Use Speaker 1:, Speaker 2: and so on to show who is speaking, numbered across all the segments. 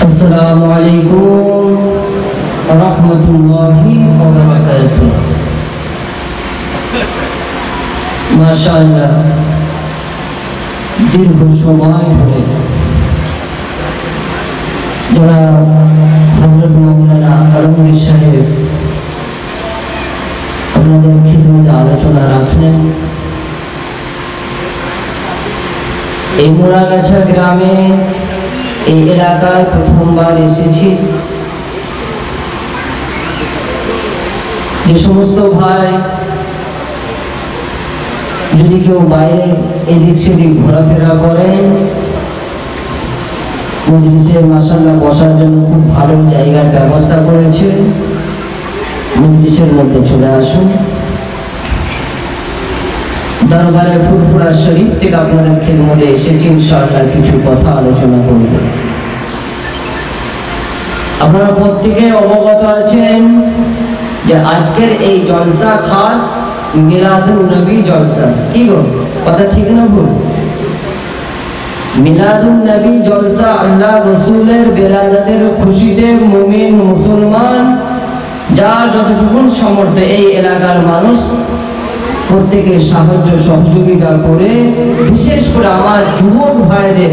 Speaker 1: আসসালামু আলাইকুম ওয়া রাহমাতুল্লাহি ওয়া বারাকাতুহু। মাশাআল্লাহ, দীর্ঘ সময় ধরে যারা হযরত মাওলানা আলমগীর সাহেব আপনাদের খিদমতে আলোচনা রাখলেন। এই মোড়াগাছা গ্রামে এই এলাকায় প্রথমবার এসেছি। যে সমস্ত ভাই যদি কেউ বাইরে এদিক সেদিক ঘোরাফেরা করেন, মজলিসে মাশাআল্লাহ বসার জন্য খুব ভালো জায়গার ব্যবস্থা করেছে। মজলিসের মধ্যে চলে আসুন। দরবারে ফুরফুরা শরীফ থেকে আপনাদের খেদমতে এসেছি, ইনশাআল্লাহ কিছু কথা আলোচনা করব। আপনারা প্রত্যেকে অবগত আছেন যে আজকের এই জলসা খাস মিলাদুন নবী জলসা। কি গো, কথা ঠিক না ভুল? মিলাদুন নবী জলসা আল্লাহ রসুলের বেলাদাতের খুশিতে মুমিন মুসলমান যার যতটুকু সামর্থ্য এই এলাকার মানুষ প্রত্যেকে সাহায্য সহযোগিতা করে, বিশেষ করে আমার যুবক ভাইদের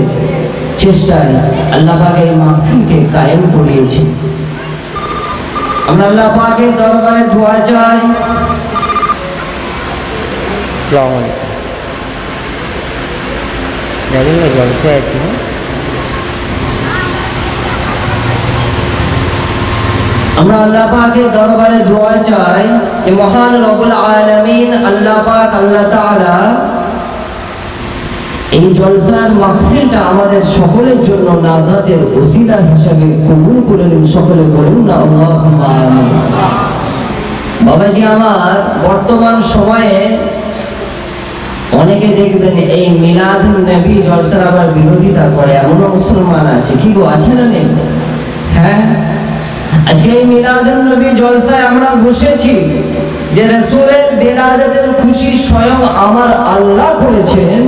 Speaker 1: চেষ্টায় আল্লাহ পাক এই মাহফিলকে কায়েম করিয়েছে। আমরা আল্লাহ পাকের দরবারে দোয়া চাই।
Speaker 2: আসসালামু আলাইকুম। দেখেন না জলসে আছি।
Speaker 1: আমরা আল্লাহ পাকের দরবারে দোয়া চাই যে মহান রব্বুল আলামিন আল্লাহ পাক আল্লাহ তাআলা এই জলসার মাহফিলটা আমাদের সকলের জন্য নাজাতের ওসিলা হিসেবে কবুল করে নিন। সকলে বলুন না আল্লাহুম্মা আমিন। বাবাজি আমার, বর্তমান সময়ে অনেকে দেখবেন এই মিলাদুন নবী জলসার আবার বিরোধিতা করে, এমনও মুসলমান আছে। কি গো, আছে না নেই? হ্যাঁ, আজকে এই মিলাদুন নবী জলসায় আমরা বসেছি যে রাসূলের বেলাদাতের খুশি স্বয়ং আমার আল্লাহ করেছেন।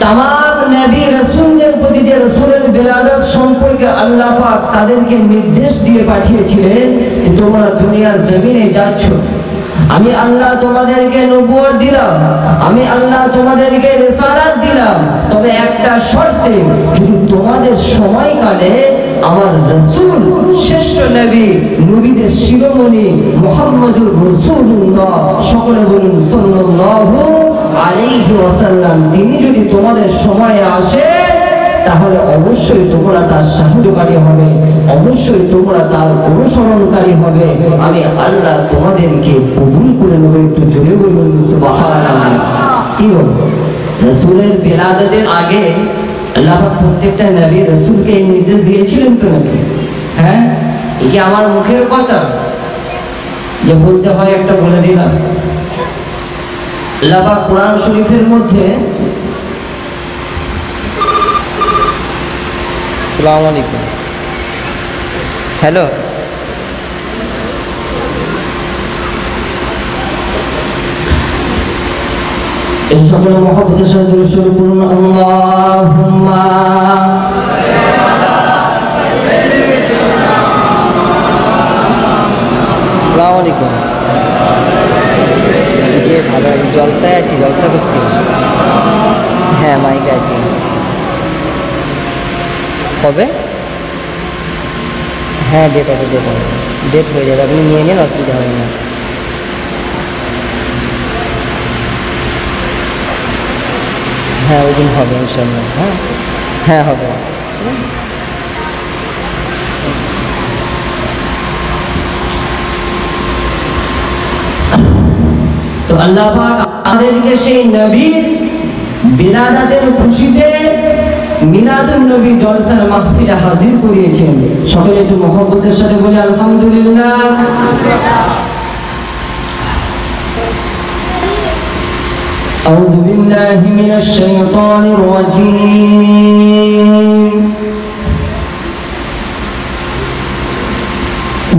Speaker 1: তামাম নবী রাসূলদের প্রতি যে রাসূলের বেলাদাত সম্পর্কে আল্লাহ পাক তাদেরকে নির্দেশ দিয়ে পাঠিয়েছিলেন যে তোমরা দুনিয়ার জমিনে যাচ্ছ, আমি আল্লাহ তোমাদেরকে নবুয়ত দিলাম, আমি আল্লাহ তোমাদেরকে রিসালাত দিলাম, তবে একটা শর্তে, যদি তোমাদের সময়কালে আমার রাসূল শ্রেষ্ঠ নবী নবীদের শিরোমণি মুহাম্মদুর রাসূলুল্লাহ, সকলে বলুন সাল্লাল্লাহু আলাইহি ওয়াসাল্লাম, তিনি যদি তোমাদের সময়ে আসে তাহলে অবশ্যই তোমরা তার সাহায্যকারী হবে, অবশ্যই তোমরা তার অনুসরণকারী হবে। আমি আল্লাহ তোমাদেরকে কবুল করে নেব। একটু জোরে বলুন সুবহানাল্লাহ। কি বল, রাসূলের বেলাদাতের আগে আল্লাহ পাক প্রত্যেকটা নবী রাসূলকে এই নির্দেশ দিয়েছিলেন তো নাকি? হ্যাঁ, এই কি আমার মুখের কথা যে বলতে হয় একটা বলে দিলাম। আল্লাহ পাক কোরআন শরীফের মধ্যে
Speaker 2: আসসালামু আলাইকুম। হ্যালো,
Speaker 1: এই সকল মহব্বতের সাথে শুরু করুন আল্লাহুম্মা
Speaker 2: আসসালামু আলাইকুম। যে ভালো জলসায় আছি, জলসা করছি। হ্যাঁ, মাইকে আছি। কবে? হ্যাঁ, ডেট হবে, ডেট হয়ে যাবে, আপনি নিয়ে নিন, অসুবিধা হবে না। হ্যাঁ, ওই দিন হবে ইনশাআল্লাহ। হ্যাঁ হ্যাঁ, হবে।
Speaker 1: তো আল্লাহ পাক আমাদেরকে সেই নবীর বিলাদাতের খুশিতে মিলাদুন নবী জলসার মাহফিলে হাজির করিয়েছেন। সকলে একটু মহব্বতের সাথে বলি আলহামদুলিল্লাহ। أعوذ بالله من الشيطان الرجيم.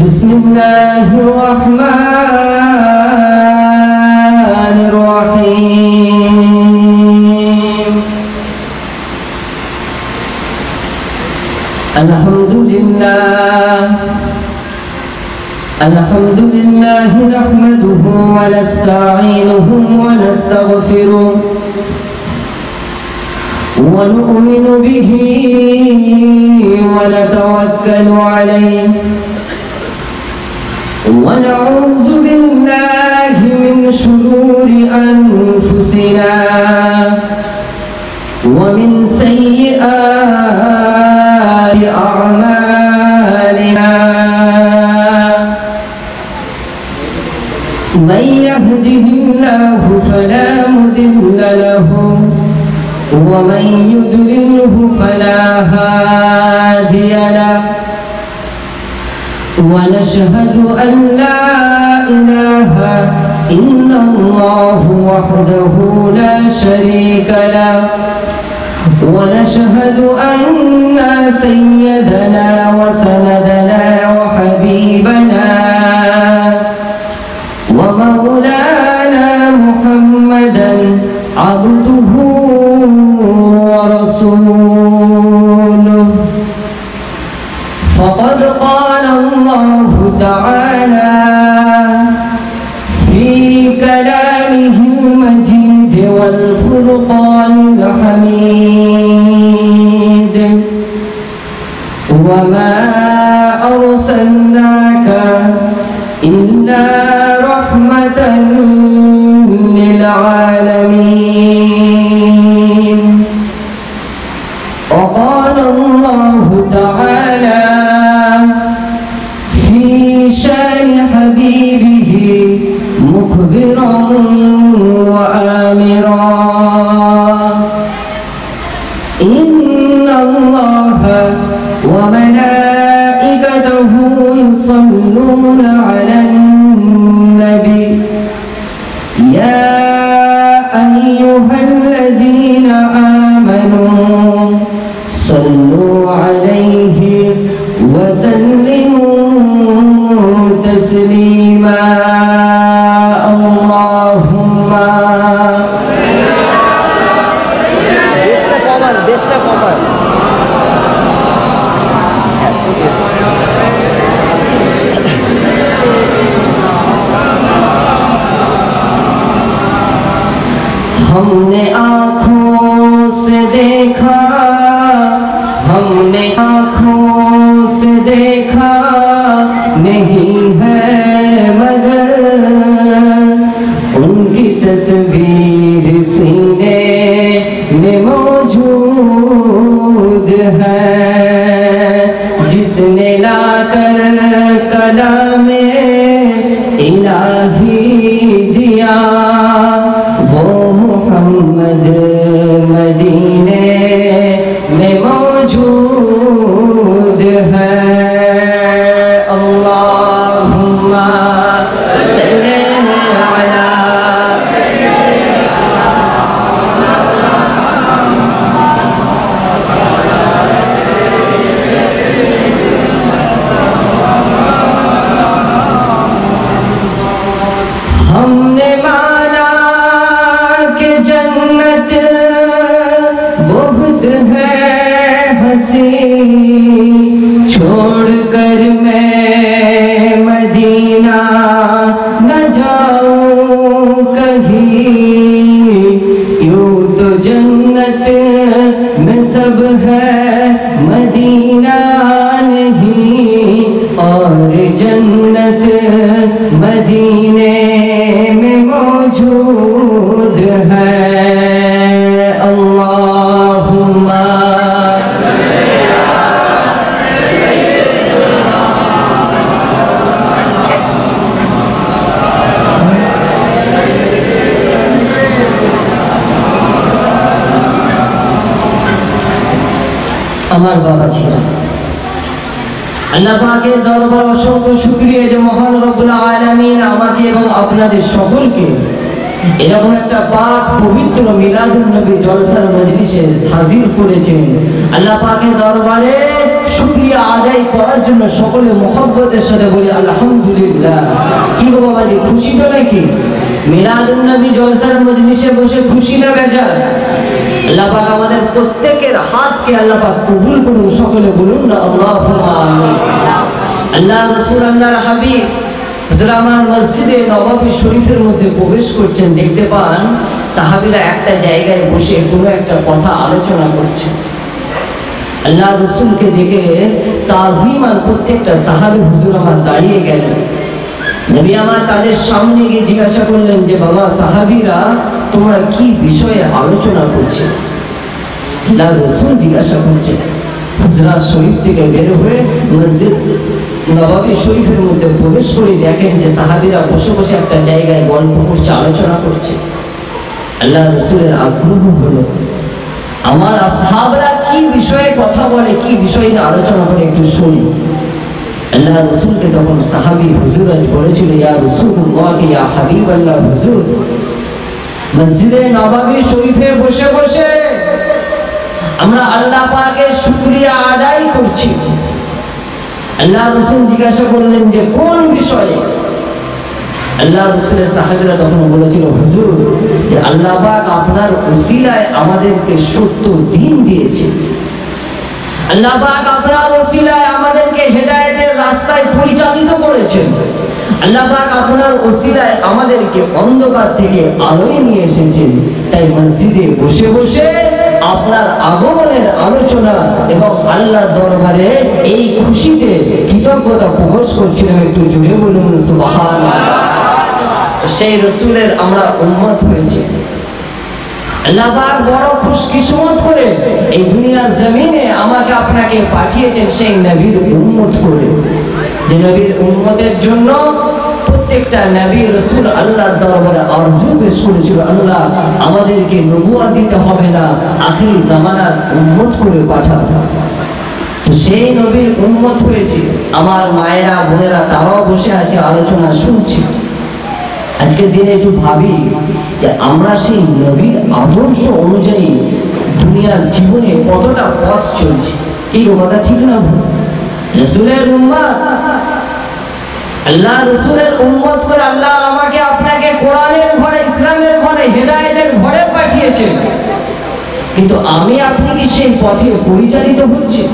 Speaker 1: بسم الله الرحمن الرحيم. الحمد لله نحمده ونستعينه ونستغفره ونؤمن به ونتوكل عليه ونعوذ بالله من شرور أنفسنا ومن سيئات أعمالنا من يهده الله فلا مضل له ومن يضلله فلا هادي له ونشهد أن لا إله إلا الله وحده لا شريك له ونشهد أن سيدنا وسندنا وحبيبنا ومولانا محمدا عبده ورسوله فقد قال الله تعالى في كلامه المجيد والفرقان الحميد وما أرسلناك إلا رحمة للعالمين وقال الله تعالى في شان حبيبه مخبرا وآمرا إن الله وملائكته يصلون على النبي يا أيها الذين آمنوا صلوا عليه وسلموا تسليما اللهم
Speaker 2: দেশটা কমান
Speaker 1: हमने आँखों से देखा हमने आँखों से देखा नहीं है मगर उनकी तस्वीर सीने में मौजूद है जिसने लाकर कलामे इलाही दिया वो मोहम्मद मदीने में मौजूद है अल्लाहुम्मा सल्ली अला हमने माना कि जन्नत बहुत है हंसी छोड़कर मैं मदीना न जाऊं कहीं यूं तो जन्नत में सब है मदीना नहीं और जन्नत मदीने में मौजूद है अल्लाहुम्मा আমার বাবা ছিলেন আল্লাহ পাকের দরবার অসংখ্য শুকরিয়া যে মহান রব্বুল আলামিন আমাকে এবং আপনাদের সকলকে এরকম একটা পাক পবিত্র মিলাদুন নবী জলসার মজলিসে হাজির করেছেন। আল্লাহ পাকের দরবারে শুকরিয়া শুকরিয়া আদায় করার জন্য সকলে মহব্বতের সাথে বলি আলহামদুলিল্লাহ। কি গো বাবাজি, খুশি তো নাকি? মিলাদুন নবী জলসার মজলিসে বসে খুশি না বেজার? আল্লাহ পাক আমাদের প্রত্যেকের হাতকে আল্লাহ পাক কবুল করুন, সকলে বলুন না আল্লাহুম্মা আমিন। আল্লাহ রাসূল আল্লাহর হাবিব হুজুর আমার মসজিদে নববী শরীফের মধ্যে প্রবেশ করছেন, দেখতে পান সাহাবীরা একটা জায়গায় বসে কোনো একটা কথা আলোচনা করছে। আল্লাহ রাসূলকে দেখে তাজিমান প্রত্যেকটা সাহাবী হুজুর আমার দাঁড়িয়ে গেলেন। নবী আমার তাদের সামনে গিয়ে জিজ্ঞাসা করলেন যে বাবা সাহাবীরা তোমরা কি বিষয়ে আলোচনা করছো? আল্লাহ রাসূল জিজ্ঞাসা করছেন। হুজরাত শরীফ থেকে বের হয়ে মসজিদ নববী শরীফের মধ্যে প্রবেশ করে দেখেন যে সাহাবীরা বসে বসে একটা জায়গায় গল্প করছে, আলোচনা করছে। আল্লাহ রাসূলের আগ্রহ হলো আমার আসহাবরা কি বিষয়ে কথা বলে, কি বিষয়ে আলোচনা করে একটু শুনি। আল্লাহ রাসূলকে তখন সাহাবী হুজুর বলেছিল ইয়া রাসূলুল্লাহ ইয়া হাবিবাল্লাহ হুজুর, মসজিদে নববী শরীফে বসে বসে আমরা আল্লাহ পাকের শুকরিয়া আদায় করছি। আল্লাহ রাসূল জিজ্ঞাসা করলেন যে কোন বিষয়ে? আল্লাহ রাসূলের সাহাবীরা তখন বলেছিল হুজুর যে আল্লাহ পাক আপনার উসিলায় আমাদেরকে সত্য দ্বীন দিয়েছে, আল্লাহ পাক আপনার ওসিলায় আমাদেরকে হেদায়েতের রাস্তায় পরিচালিত করেছেন, আল্লাহ পাক আপনার ওসিলায় আমাদেরকে অন্ধকার থেকে আলোয় নিয়ে এসেছেন। তাই মসজিদে বসে বসে আপনার আগমনের আলোচনা এবং আল্লাহর দরবারে এই খুশিতে কৃতজ্ঞতা প্রকাশ করছিলাম। একটু জুড়ে বলুন সুবহানাল্লাহ। সেই রাসূলের আমরা উম্মত হয়েছি। আল্লাহ পাক বড় খুশকিসমত করে এই দুনিয়ার জমিনে আমাকে আপনাকে পাঠিয়েছেন সেই নবীর উম্মত করে, যে নবীর উম্মতের জন্য প্রত্যেকটা নবী রাসূল আল্লাহর দরবারে আরজু পেশ করেছিল আল্লাহ আমাদেরকে নবুয়ত দিতে হবে না, আখিরি জামানার উম্মত করে পাঠান। তো সেই নবীর উম্মত হয়েছে। আমার মায়েরা বোনেরা তারাও বসে আছে, আলোচনা শুনছে। আজকের দিনে একটু ভাবি যে আমরা সেই নবীর আদর্শ অনুযায়ী দুনিয়ার জীবনে কতটা পথ চলছে। এই কথা ঠিক না? রাসূলের উম্মত, আল্লাহ রাসূলের উম্মত করে আল্লাহ আমাকে আপনাকে কোরআনের ঘরে, ইসলামের ঘরে, হেদায়েতের ঘরে পাঠিয়েছেন। কিন্তু আমি আপনি কি সেই পথে পরিচালিত হচ্ছি?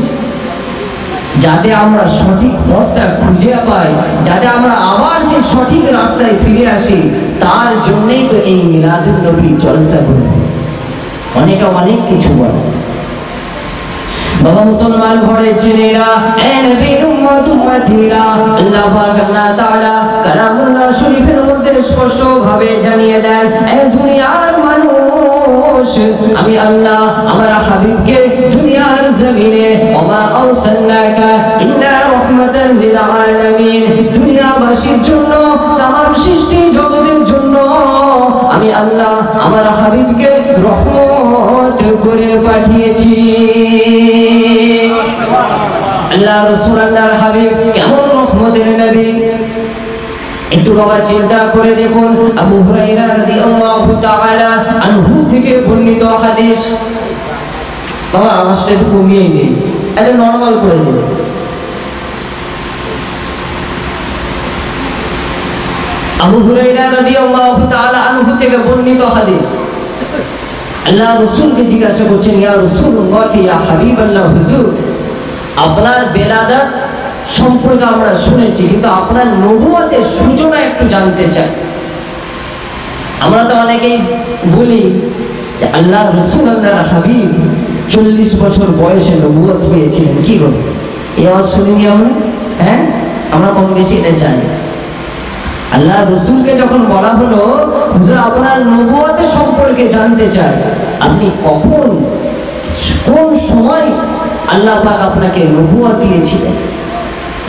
Speaker 1: যাতে আমরা সঠিক পথটা খুঁজে পাই, যাতে আমরা আবার সেই সঠিক রাস্তায় ফিরে আসি, তার জন্যই তো এই মিলাদুন নবী জলসা করি। অনেকে অনেক কিছু বলে। বাবা মুসলমান ঘরে ছেলেরা, এ নবীর উম্মত উম্মতিরা, আল্লাহ পাক আল্লাহ তাআলা কালামুল্লাহ শরীফের মধ্যে স্পষ্ট ভাবে জানিয়ে দেন, এ দুনিয়ার মানুষ, আমি আল্লাহ আমার হাবিবকে দুনিয়ার জমিনে ওমা আরসালনাকা ইল্লা রাহমাতাল লিল আলামিন, দুনিয়াবাসীর জন্য, तमाम সৃষ্টি জগতের জন্য আমি আল্লাহ আমার হাবিবকে রহমত করে পাঠিয়েছি। আল্লাহ রাসূল আল্লাহর হাবিব কেমন রহমতের নবী, একটু বাবা চিন্তা করে দেখুন। আবু হুরায়রা রাদিয়াল্লাহু তাআলা আনহু থেকে বর্ণিত হাদিস। বাবা আওয়াজটা একটু কমিয়ে দিন, এটা নরমাল করে দিন। আবু হুরায়রা রাদিয়াল্লাহু তাআলা আনহু থেকে বর্ণিত হাদিস। আল্লাহ রাসূলকে জিজ্ঞাসা করছেন, ইয়া রাসূলুল্লাহ ইয়া হাবিবাল্লাহ হুজুর, আপনার বেলাদাত সম্পর্কে আমরা শুনেছি, কিন্তু আপনার নবুয়তের সূচনা একটু জানতে চাই। আমরা তো অনেকেই বলি যে আল্লাহ রাসূল আল্লাহর হাবিব 40 বছর বয়সে নবুয়ত পেয়েছিলেন। কি গো, এই আওয়াজ শুনিনি আমরা? হ্যাঁ, আমরা কম বেশি এটা জানি। আল্লাহ রাসূলকে যখন বলা হলো হুজুর আপনার নবুয়তের সম্পর্কে জানতে চাই, আপনি কখন, কোন সময় আল্লাহ পাক আপনাকে নবুয়ত দিয়েছিলেন?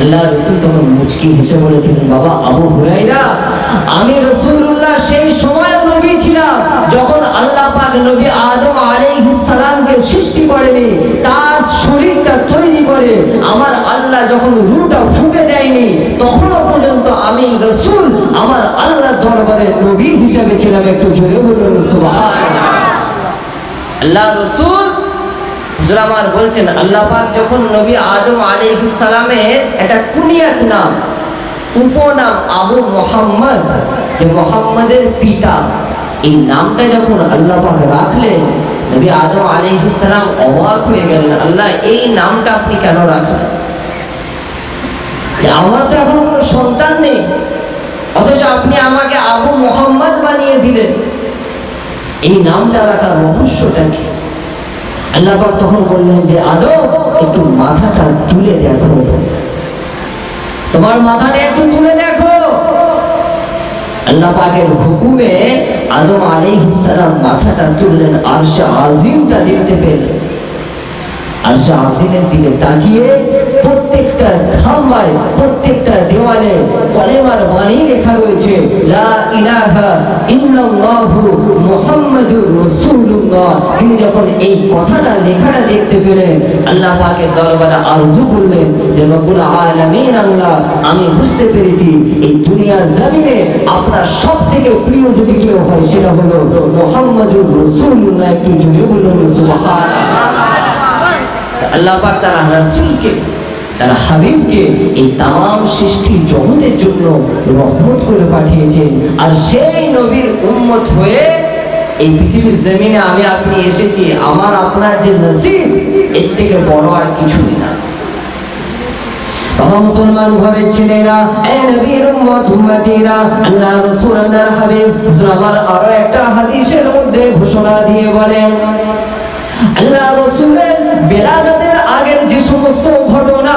Speaker 1: আল্লাহ রাসূল তখন মুচকি হেসে বলেছিলেন, বাবা আবু হুরায়রা, আমি রাসূলুল্লাহ সেই সময় নবী ছিলাম যখন আল্লাহ পাক নবী আদম আলাইহিস সালামকে সৃষ্টি করেনি, তার শরীরটা তৈরি করে আমার আল্লাহ যখন রূহটা ফুঁকে দেয়নি, তখনও পর্যন্ত আমি রাসূল আমার আল্লাহর দরবারে নবী হিসেবে ছিলাম। একটু জোরে বলুন সুবহানাল্লাহ। আল্লাহ রাসূল হুজুর আমার বলছেন আল্লাহ পাক যখন নবী আদম আলাইহিস সালামের একটা কুনিয়াত নাম, উপনাম আবু মুহাম্মদ, যে মুহাম্মাদের পিতা, এই নামটা যখন আল্লাহ পাক রাখলেন, নবী আদম আলাইহিস সালাম অবাক হয়ে গেলেন, আল্লাহ এই নামটা আপনি কেন রাখলেন? যে আমার তো এখন কোনো সন্তান নেই, অথচ আপনি আমাকে আবু মুহাম্মদ বানিয়ে দিলেন, এই নামটা রাখার রহস্যটা কি? আল্লাহ পাক তখন বললেন যে আদম, একটু মাথাটা তুলে দেখো, তোমার মাথাটা একটু তুলে দেখো। আল্লাহ পাকের হুকুমে আদম আলাইহিস সালাম মাথাটা তুললেন, আরশে আজিমটা দেখতে পেলেন। আরশে আজিমের দিকে তাকিয়ে প্রত্যেকটা খাম্বায়, প্রত্যেকটা দেওয়ালে কলেমার বাণী লেখা রয়েছে, লা ইলাহা ইল্লাল্লাহু মুহাম্মাদুর রাসূলুল্লাহ। তিনি যখন এই কথাটা লেখাটা দেখতে পেলেন, আল্লাহ পাকের দরবারে আরজু করলেন যে রব্বুল আলামিন, আল্লাহ আমি বুঝতে পেরেছি এই দুনিয়ার জমিনে আপনার সবথেকে প্রিয় যদি কেউ হয় সেটা হলো মুহাম্মাদুর রাসূলুল্লাহ। একটু জোরে বলুন সুবহানাল্লাহ। আল্লাহ পাক তার রাসূলকে, তার হাবিবকে এই তাম সৃষ্টি জগতের জন্য রহমত করে পাঠিয়েছেন। আর সেই নবীর উম্মত হয়ে এই পৃথিবীর জমিনে আমি আপনি এসেছি, আমার আপনার যে নসিব, এর থেকে বড় আর কিছুই না। তখন মুসলমান ঘরের ছেলেরা, এ নবীর উম্মত উম্মতিরা, আল্লাহ রাসূল আল্লাহর হাবিব আমার আরো একটা হাদিসের মধ্যে ঘোষণা দিয়ে বলেন, আল্লাহ রাসূলের বেলাদাতের আগের যে সমস্ত ঘটনা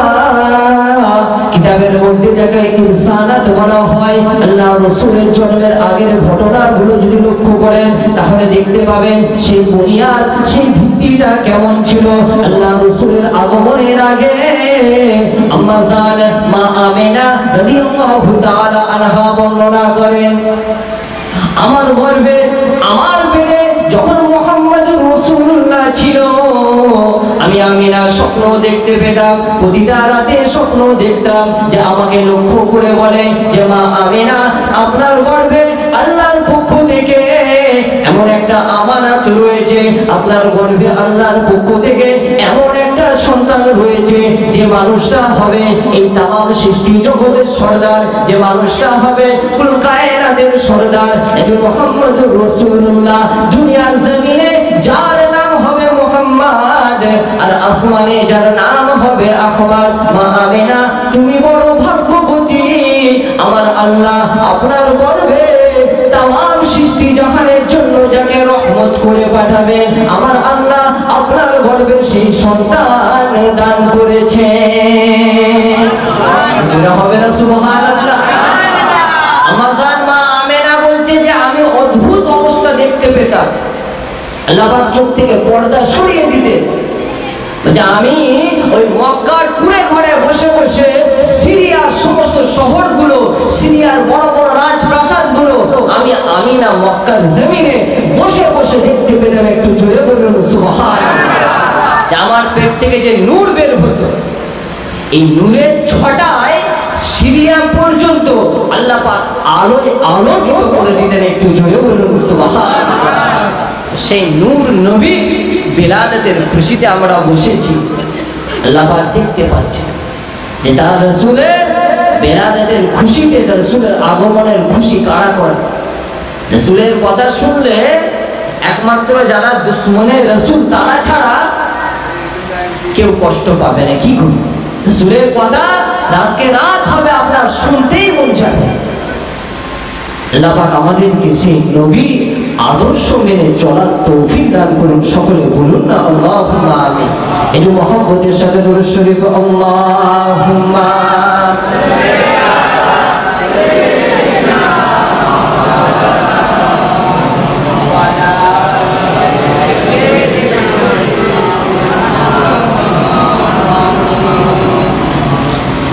Speaker 1: কিতাবের মধ্যে যাকে ইরসালাত বলা হয়, আল্লাহ রাসূলের জন্মের আগের ঘটনাগুলো যদি লক্ষ্য করেন তাহলে দেখতে পাবেন সেই বুনিয়াদ, সেই ভিত্তিটা কেমন ছিল। আল্লাহ রাসূলের আগমনের আগে আম্মা জান মা আমিনা রাদিয়াল্লাহু তাআলা আনহা বর্ণনা করেন, আমার গর্ভে, আমার পেটে যখন মুহাম্মদুর রাসূলুল্লাহ ছিল, আমি আমিনা স্বপ্ন দেখতে পেতাম, প্রতিটা রাতে স্বপ্ন দেখতাম যে আমাকে লক্ষ্য করে বলে যে মা আমিনা, আপনার গর্ভে আল্লাহর পক্ষ থেকে এমন একটা আমানত রয়েছে, আপনার গর্ভে আল্লাহর পক্ষ থেকে এমন একটা সন্তান রয়েছে যে মানুষটা হবে এই তাম সৃষ্টি জগতের সরদার, যে মানুষটা হবে কুল কায়নাতের সরদার, এবং মুহাম্মদুর রাসূলুল্লাহ। দুনিয়ার জমিনে যার নাম হবে মুহাম্মদ, আর আসমানে যার নাম হবে আহমদ। মা আমিনা, তুমি বড় ভাগ্যবতী, আমার আল্লাহ আপনার গর্ভে তাম সৃষ্টি জাহানের জন্য যাকে রহমত করে পাঠাবেন, আমার আল্লাহ আপনার গর্ভে সেই সন্তান দান করেছে। জোরে হবে না সুবহানাল্লাহ? আমাজান মা আমিনা বলছে যে আমি অদ্ভুত অবস্থা দেখতে পেতাম, আল্লাহ পাক চোখ থেকে পর্দা সরিয়ে দিতে, যে আমি ওই মক্কার কুড়ে ঘরে বসে বসে সিরিয়ার সমস্ত শহরগুলো, সিরিয়ার বড় বড় রাজপ্রাসাদগুলো আমি আমিনা মক্কার জমিনে বসে বসে দেখতে পেতাম। একটু জোরে বলুন সুবহানাল্লাহ। আমার পেট থেকে যে নূর বের হতো, এই নূরের ছটায় সিরিয়া পর্যন্ত আল্লাহ পাক আলোয় আলোকিত করে দিতেন। একটু জোরে বলুন সুবহানাল্লাহ। সেই নূর নবী বিলাদতের খুশিতে আমরা বসেছি, আল্লাহ পাক দেখতে পাচ্ছি যে তার রাসূলের বিলাদতের খুশিতে, তার রাসূলের আগমনের খুশি কারা করে। রাসূলের কথা শুনলে একমাত্র যারা দুশমনের রাসূল তারা ছাড়া কেউ কষ্ট পাবে না। কি করবে? রাসূলের কথা রাতকে রাত হবে আপনার শুনতেই মন চাবে। আল্লাহ পাক আমাদেরকে সেই নবী আদর্শ মেনে চলার তৌফিক দান করুন। সকলে বলুন না আল্লাহুম্মা আমিন। এই যে মহব্বতের সাথে দরুদ শরীফ আল্লাহুম্মা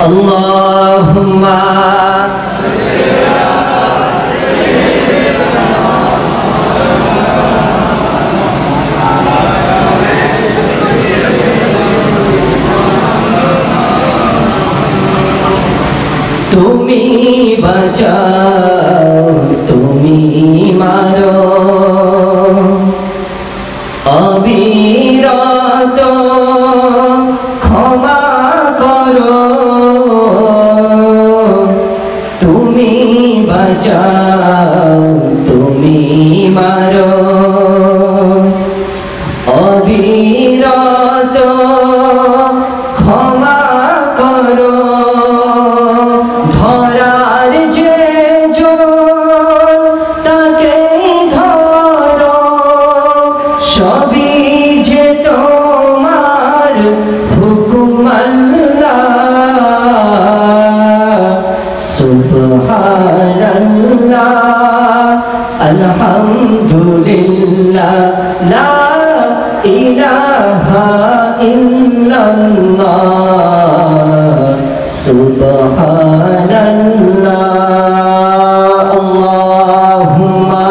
Speaker 1: আল্লাহুম্মা তুমি বাঁচাও, তুমি মারো, অবিরত চাও তুমি মারো অবিরত ক্ষমা করো ধরার যে জন তাকে ধরো সবই যে তোমার হুকুম আল্লাহ সুবহানাল্লাহ আলহামদুলিল্লাহ লা ইলাহা ইল্লাল্লাহ সুবহানাল্লাহ আল্লাহুম্মা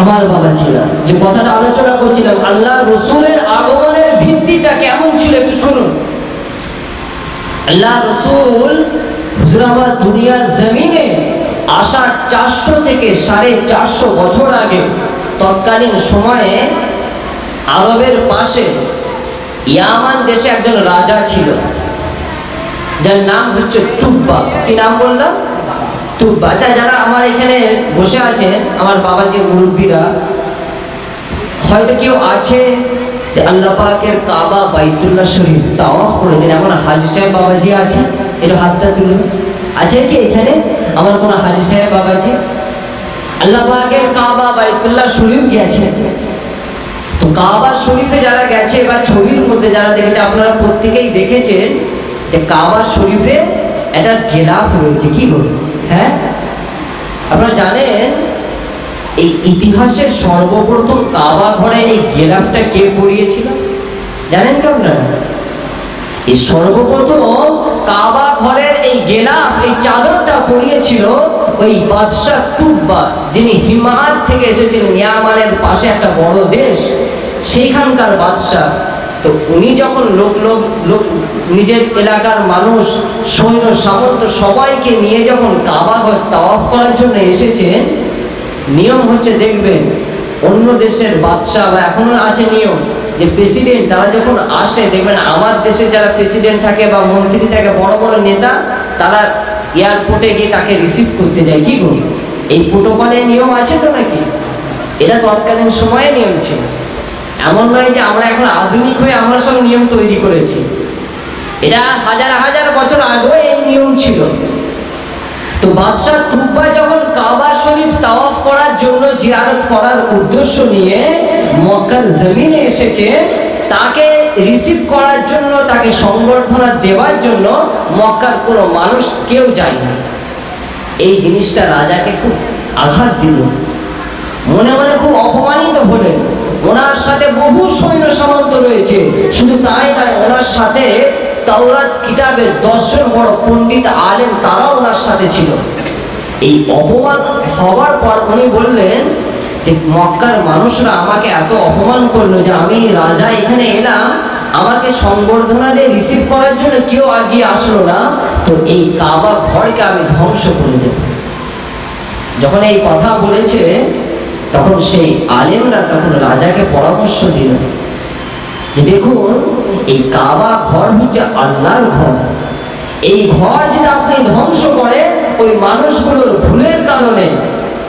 Speaker 1: আমার বাবা ছিল যে কথাটা আলোচনা করছিলাম আল্লাহ রসুলের আগমনের ভিত্তিটা কেমন ছিল একটু শুনুন। আল্লাহ রসুল হুজুরাবাদ দুনিয়ার জমিনে আসার 400 থেকে 450 বছর আগে তৎকালীন সময়ে আরবের পাশে ইয়ামান দেশে একজন রাজা ছিল যার নাম হচ্ছে তুব্বা। কি নাম বললাম? তুব্বা। আচ্ছা, যারা আমার এখানে বসে আছেন আমার বাবা যে মুরব্বীরা, হয়তো কেউ আছে যে আল্লাহ পাকের কাবা বাইতুল্লাহ শরীফ তাওয়াফ করেছেন, এমন হাজী সাহেব বাবাজি আছে? একটু হাতটা তুলুন। আছে কি এখানে আমার কোনো হাজী সাহেব বাবাজি? আল্লাহ পাকের কাবা বাইতুল্লাহ শরীফ গেছে? তো কাবা শরীফে যারা গেছে বা ছবির মধ্যে যারা দেখেছে, আপনারা প্রত্যেকেই দেখেছেন যে কাবা শরীফে একটা গেলাফ রয়েছে। কি বলুন? হ্যাঁ, আপনারা জানেন এই ইতিহাসের সর্বপ্রথম কাবা ঘরে এই গেলাফটা কে পরিয়েছিল জানেন কি আপনারা? এই সর্বপ্রথম কাবা ঘরের এই গেলাফ, এই চাদরটা পরিয়েছিল ওই বাদশাহ তুব্বা, যিনি হিমার থেকে এসেছিলেন। ইয়ামানের পাশে একটা বড় দেশ, সেইখানকার বাদশাহ। তো উনি যখন লোক নিজের এলাকার মানুষ, সৈন্য সামন্ত সবাইকে নিয়ে যখন কাবা ঘর তাওয়াফ করার জন্য এসেছেন, নিয়ম হচ্ছে দেখবেন অন্য দেশের বাদশাহ বা এখনো আছে নিয়ম যে প্রেসিডেন্ট তারা যখন আসে, দেখবেন আমার দেশে যারা প্রেসিডেন্ট থাকে বা মন্ত্রী থাকে, বড় বড় নেতা, তারা এয়ারপোর্টে গিয়ে তাকে রিসিভ করতে যায়। কি গো, এই প্রোটোকলের নিয়ম আছে তো নাকি? এটা তৎকালীন সময়ে নিয়ম ছিল। এমন নয় যে আমরা এখন আধুনিক হয়ে আমরা সব নিয়ম তৈরি করেছি। এটা হাজার হাজার বছর আগেও এই নিয়ম ছিল। তো বাদশাহ তুব্বা যখন কাবা শরীফ তাওয়াফ করার জন্য, জিয়ারত করার উদ্দেশ্য নিয়ে মক্কার জমিনে এসেছে, তাকে রিসিভ করার জন্য, তাকে সংবর্ধনা দেওয়ার জন্য মক্কার কোনো মানুষ কেউ যায়নি। এই জিনিসটা রাজাকে খুব আঘাত দিল, মনে মনে খুব অপমানিত হলেন। ওনার সাথে বহু সৈন্য সামন্ত রয়েছে, শুধু তাই নয়, ওনার সাথে তাওরাত কিতাবের 10 জন বড় পণ্ডিত আলেম, তারাও ওনার সাথে ছিল। এই অপমান হওয়ার পর উনি বললেন যে মক্কার মানুষরা আমাকে এত অপমান করলো যে আমি রাজা এখানে এলাম, আমাকে সংবর্ধনা দিয়ে রিসিভ করার জন্য কেউ আগিয়ে আসলো না, তো এই কাবা ঘরকে আমি ধ্বংস করে দেব। যখন এই কথা বলেছে, তখন সেই আলেমরা তখন রাজাকে পরামর্শ দিল যে দেখুন, এই কাবা ঘর হচ্ছে আল্লাহর ঘর। এই ঘর যদি আপনি ধ্বংস করেন ওই মানুষগুলোর ভুলের কারণে,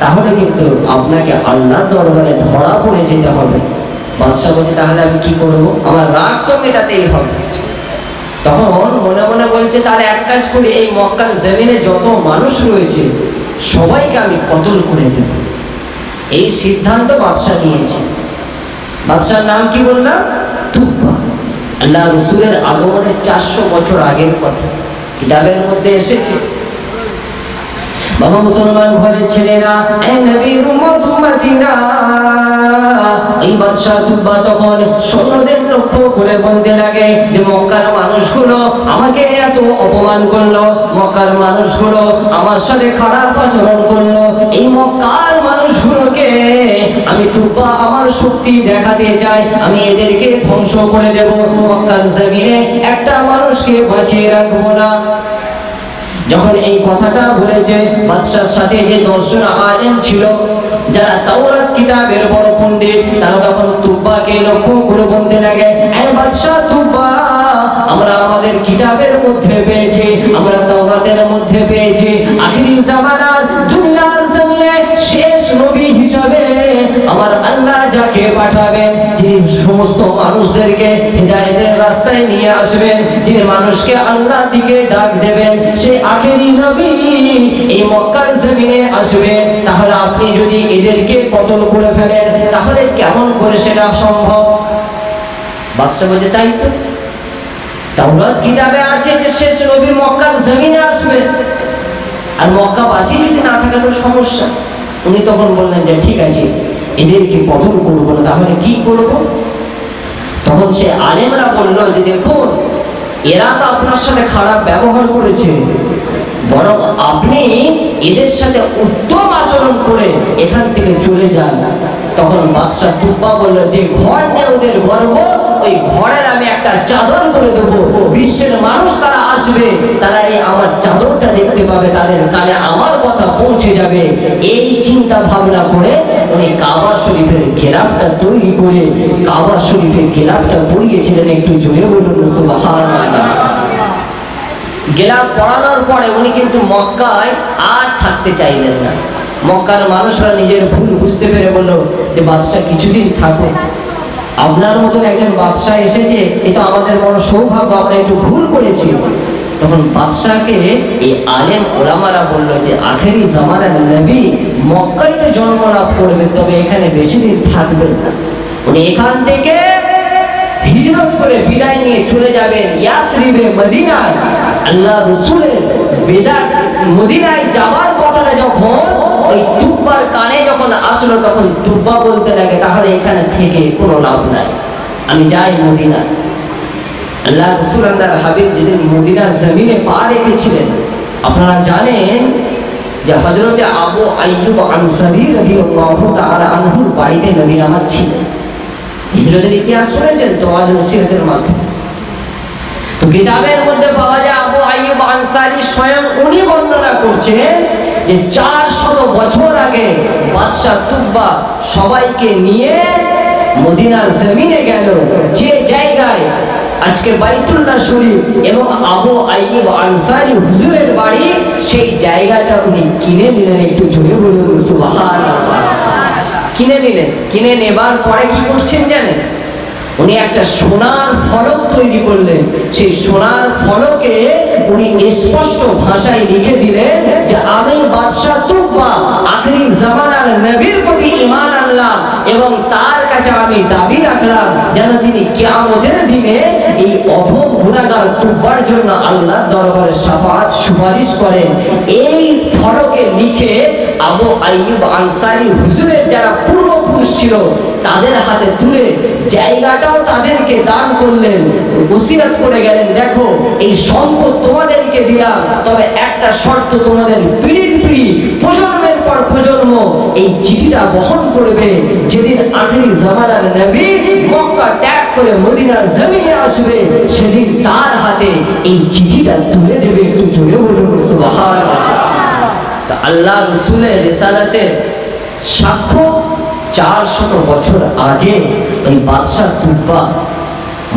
Speaker 1: তাহলে কিন্তু আপনাকে আল্লাহর দরবারে ধরা পড়ে যেতে হবে। বাদশাহ বলছে তাহলে আমি কি করব, আমার রাগ তো মেটাতেই হবে। তখন মনে মনে বলছে তার এক কাজ করি, এই মক্কার জমিনে যত মানুষ রয়েছে সবাইকে আমি কতল করে দেব। এই সিদ্ধান্ত বাদশাহ নিয়েছে। বাদশার নাম কি বললাম? তুব্বা। আল্লাহ রসুলের আগমনের 400 বছর আগের কথা কিতাবের মধ্যে এসেছে। বাবা মুসলমান ঘরের ছেলেরা, এই নবীর উম্মত উম্মতিরা, এই বাদশাহ তুব্বা তখন সৈন্যদের লক্ষ্য করে বলতে লাগে যে মক্কার মানুষগুলো আমাকে এত অপমান করলো, মক্কার মানুষগুলো আমার সাথে খারাপ আচরণ করলো, এই মক্কার মানুষগুলোকে আমি তুব্বা আমার শক্তি দেখাতে চাই, আমি এদেরকে ধ্বংস করে দেব, মক্কার জমিনে একটা মানুষকে বাঁচিয়ে রাখবো না। যখন এই কথাটা বলেছে, বাদশার সাথে যে 10 জন আলেম ছিল যারা তাওরাত কিতাবের বড় পণ্ডিত, তারা তখন তুব্বাকে লক্ষ্য করে বলতে লাগে, এই বাদশা তুব্বা, আমরা আমাদের কিতাবের মধ্যে পেয়েছি, আমরা তাওরাতের মধ্যে পেয়েছি, আখিরি জামানার দুনিয়ার জমিনে শেষ নবী হিসাবে আমার আল্লাহ যাকে পাঠাবেন, যিনি সমস্ত মানুষদেরকে হিদায়াতের রাস্তায় নিয়ে আসবেন, যিনি মানুষকে আল্লাহর দিকে ডাক দেবেন, সেই আখেরি নবী এই মক্কার জমিনে আসবে। তাহলে আপনি যদি এদেরকে কতল করে ফেলেন, তাহলে কেমন করে সেটা সম্ভব? বাদশা বলছে, তাই তো, তাওরাত কিতাবে আছে যে শেষ নবী মক্কার জমিনে আসবে, আর মক্কাবাসী যদি না থাকে তো সমস্যা। উনি তখন বললেন যে ঠিক আছে, এদেরকে কতল করবো না, তাহলে কি করব? তখন সে আলেমরা বলল যে দেখুন, এরা তো আপনার সাথে খারাপ ব্যবহার করেছে, বরং আপনি এদের সাথে উত্তম আচরণ করে এখান থেকে চলে যান। তখন বাদশা তুব্বা বলল, যে ঘর নিয়ে ওদের গর্ব, ওই ঘরের আমি একটা চাদর করে দেবো, বিশ্বের মানুষ তারা আসবে, তারা এই আমার চাদরটা দেখতে পাবে, তাদের কানে আমার কথা পৌঁছে যাবে। এই চিন্তা ভাবনা করে উনি কাবা শরীফের গেলাপটা তৈরি করে কাবা শরীফের গেলাপটা পরিয়েছিলেন। একটু জোরে বলুন সুবহানাল্লাহ। গেলাপ পড়ানোর পরে উনি কিন্তু মক্কায় আর থাকতে চাইলেন না। মক্কার মানুষরা নিজের ভুল বুঝতে পেরে বলল যে বাদশাহ কিছুদিন থাকো, আপনার মতন একজন বাদশাহ এসেছে, এটা আমাদের বড় সৌভাগ্য, আমরা একটু ভুল করেছি। তখন বাদশাহকে এই আলেম ওলামারা বলল যে আখেরি জামানার নবী মক্কায় তো জন্ম লাভ করবেন, তবে এখানে বেশি দিন থাকবেন না। উনি এখান থেকে হিজরত করে বিদায় নিয়ে চলে যাবেন ইয়াসরিবে, মদিনায়। আল্লাহ রাসূলের বিদায় মদিনায় যাওয়ার কথাটা যখন ওই তুব্বার কানে যখন আসলো, তখন তুব্বা বলতে লাগে, তাহলে এখানে থেকে কোনো লাভ নাই, আমি যাই মদিনা। আল্লাহ রাসূল আল্লাহর হাবিব যেদিন মদিনার জমিনে পা রেখেছিলেন, আপনারা জানেন যে হযরতে আবু আইয়ুব আনসারী রাদিয়াল্লাহু তাআলা আনহুর বাড়িতে নবী আমার ছিলেন। হিজরতের ইতিহাস শুনেছেন তো আজ সিরাতের মাধ্যমে। তো কিতাবের মধ্যে পাওয়া যায় আবু আইয়ুব আনসারী স্বয়ং উনি বর্ণনা করছেন যে 400 বছর আগে বাদশা তুব্বা সবাইকে নিয়ে মদিনার জমিনে গেল, যে জায়গায় আজকে বাইতুল্লাহ শরীফ এবং আবু আইয়ুব আনসারী হুজুরের বাড়ি, সেই জায়গাটা উনি কিনে নিলেন। একটু জোরে বলুন সুবহানাল্লাহ। কিনে নিলেন, কিনে নেবার পরে কি করছেন জানেন? উনি একটা সোনার ফলক তৈরি করলেন। সেই সোনার ফলকে উনি স্পষ্ট ভাষায় লিখে দিলেন যে আমি বাদশা তুব্বা আখেরি জামানার নবীর প্রতি ঈমান আনলাম এবং তার কাছে আমি দাবি রাখলাম যেন তিনি কিয়ামতের দিনে এই অধম গুনাহগার তুব্বার জন্য আল্লাহর দরবারে শাফাআত সুপারিশ করেন। এই ফলকে লিখে আবু আইয়ুব আনসারী হুজুরের যারা পূর্বপুরুষ ছিল তাদের হাতে তুলে জায়গাটাও তাদেরকে দান করলেন, ওসিয়ত করে গেলেন, দেখো এই সম্পদ তোমাদেরকে দিলাম, তবে একটা শর্ত, তোমাদের পিঢ়ির পিঢ়ি প্রজন্মের পর প্রজন্ম এই চিঠিটা বহন করবে। যেদিন আখেরি জামানার নবী মক্কা ত্যাগ করে মদিনার জমিনে আসবে, সেদিন তার হাতে এই চিঠিটা তুলে দেবে। একটু জোরে বলুন সুবহানাল্লাহ। আল্লাহ রাসূলের রিসালাতের সাক্ষ্য 400 বছর আগে ওই বাদশা তুব্বা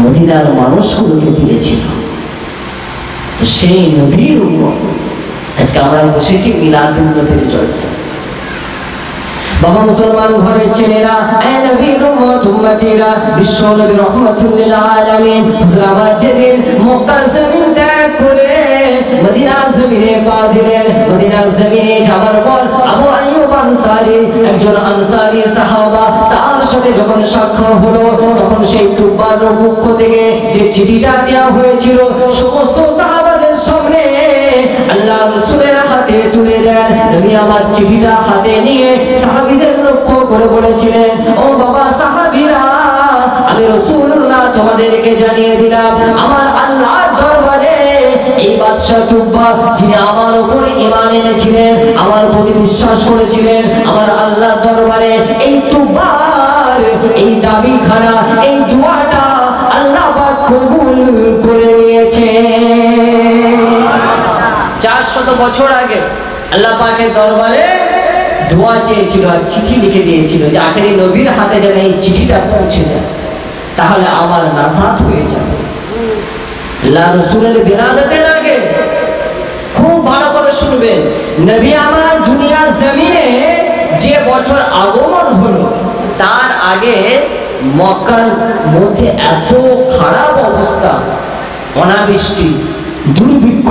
Speaker 1: মদিনার মানুষগুলোকে দিয়েছিল। সেই নবীর উম্মত আজকে আমরা বসেছি মিলাদুন নবীর জলসা। বাবা মুসলমান ঘরের ছেলেরা, এ নবীর উম্মত উম্মতিরা, বিশ্ব নবী রাহমাতুল লিল আলামিন হুজুরাবাদ যেদিন মক্কার জমিন ত্যাগ করে মদিনার জমিনে পা দিলেন, মদিনার জমিনে যাওয়ার পর আবু আইয়ুব আনসারী একজন আনসারী সাহাবা, তার সাথে যখন সাক্ষাৎ হলো, তখন সেই তুব্বার পক্ষ থেকে যে চিঠিটা দেওয়া হয়েছিল সমস্ত সাহাবাদের সামনে আল্লাহ রাসূলের হাতে তুলে দেন। নবী আমার চিঠিটা হাতে নিয়ে সাহাবীদের লক্ষ্য করে বলেছিলেন, ও বাবা সাহাবীরা, আমি রাসূলুল্লাহ তোমাদেরকে জানিয়ে দিলাম আমার আল্লাহর দরবারে এই বাদশা তুব্বা যিনি আমার উপরে ঈমান এনেছিলেন, আমার প্রতি বিশ্বাস করেছিলেন, আমার আল্লাহর দরবারে এই তুব্বার এই দাবিখানা, এই দোয়াটা আল্লাহ পাক কবুল করে নিয়েছে। 400 বছর আগে আল্লাহ পাকের দরবারে দোয়া চেয়েছিল আর চিঠি লিখে দিয়েছিল যে আখেরি নবীর হাতে যেন এই চিঠিটা পৌঁছে যায়, তাহলে আমার নাজাত হয়ে যাবে। আল্লাহ রাসূলের বিলাদতের আগে খুব ভালো করে শুনবেন, নবী আমার দুনিয়ার জমিনে যে বছর আগমন হলো তার আগে মক্কার মধ্যে এত খারাপ অবস্থা, অনাবৃষ্টি, দুর্ভিক্ষ,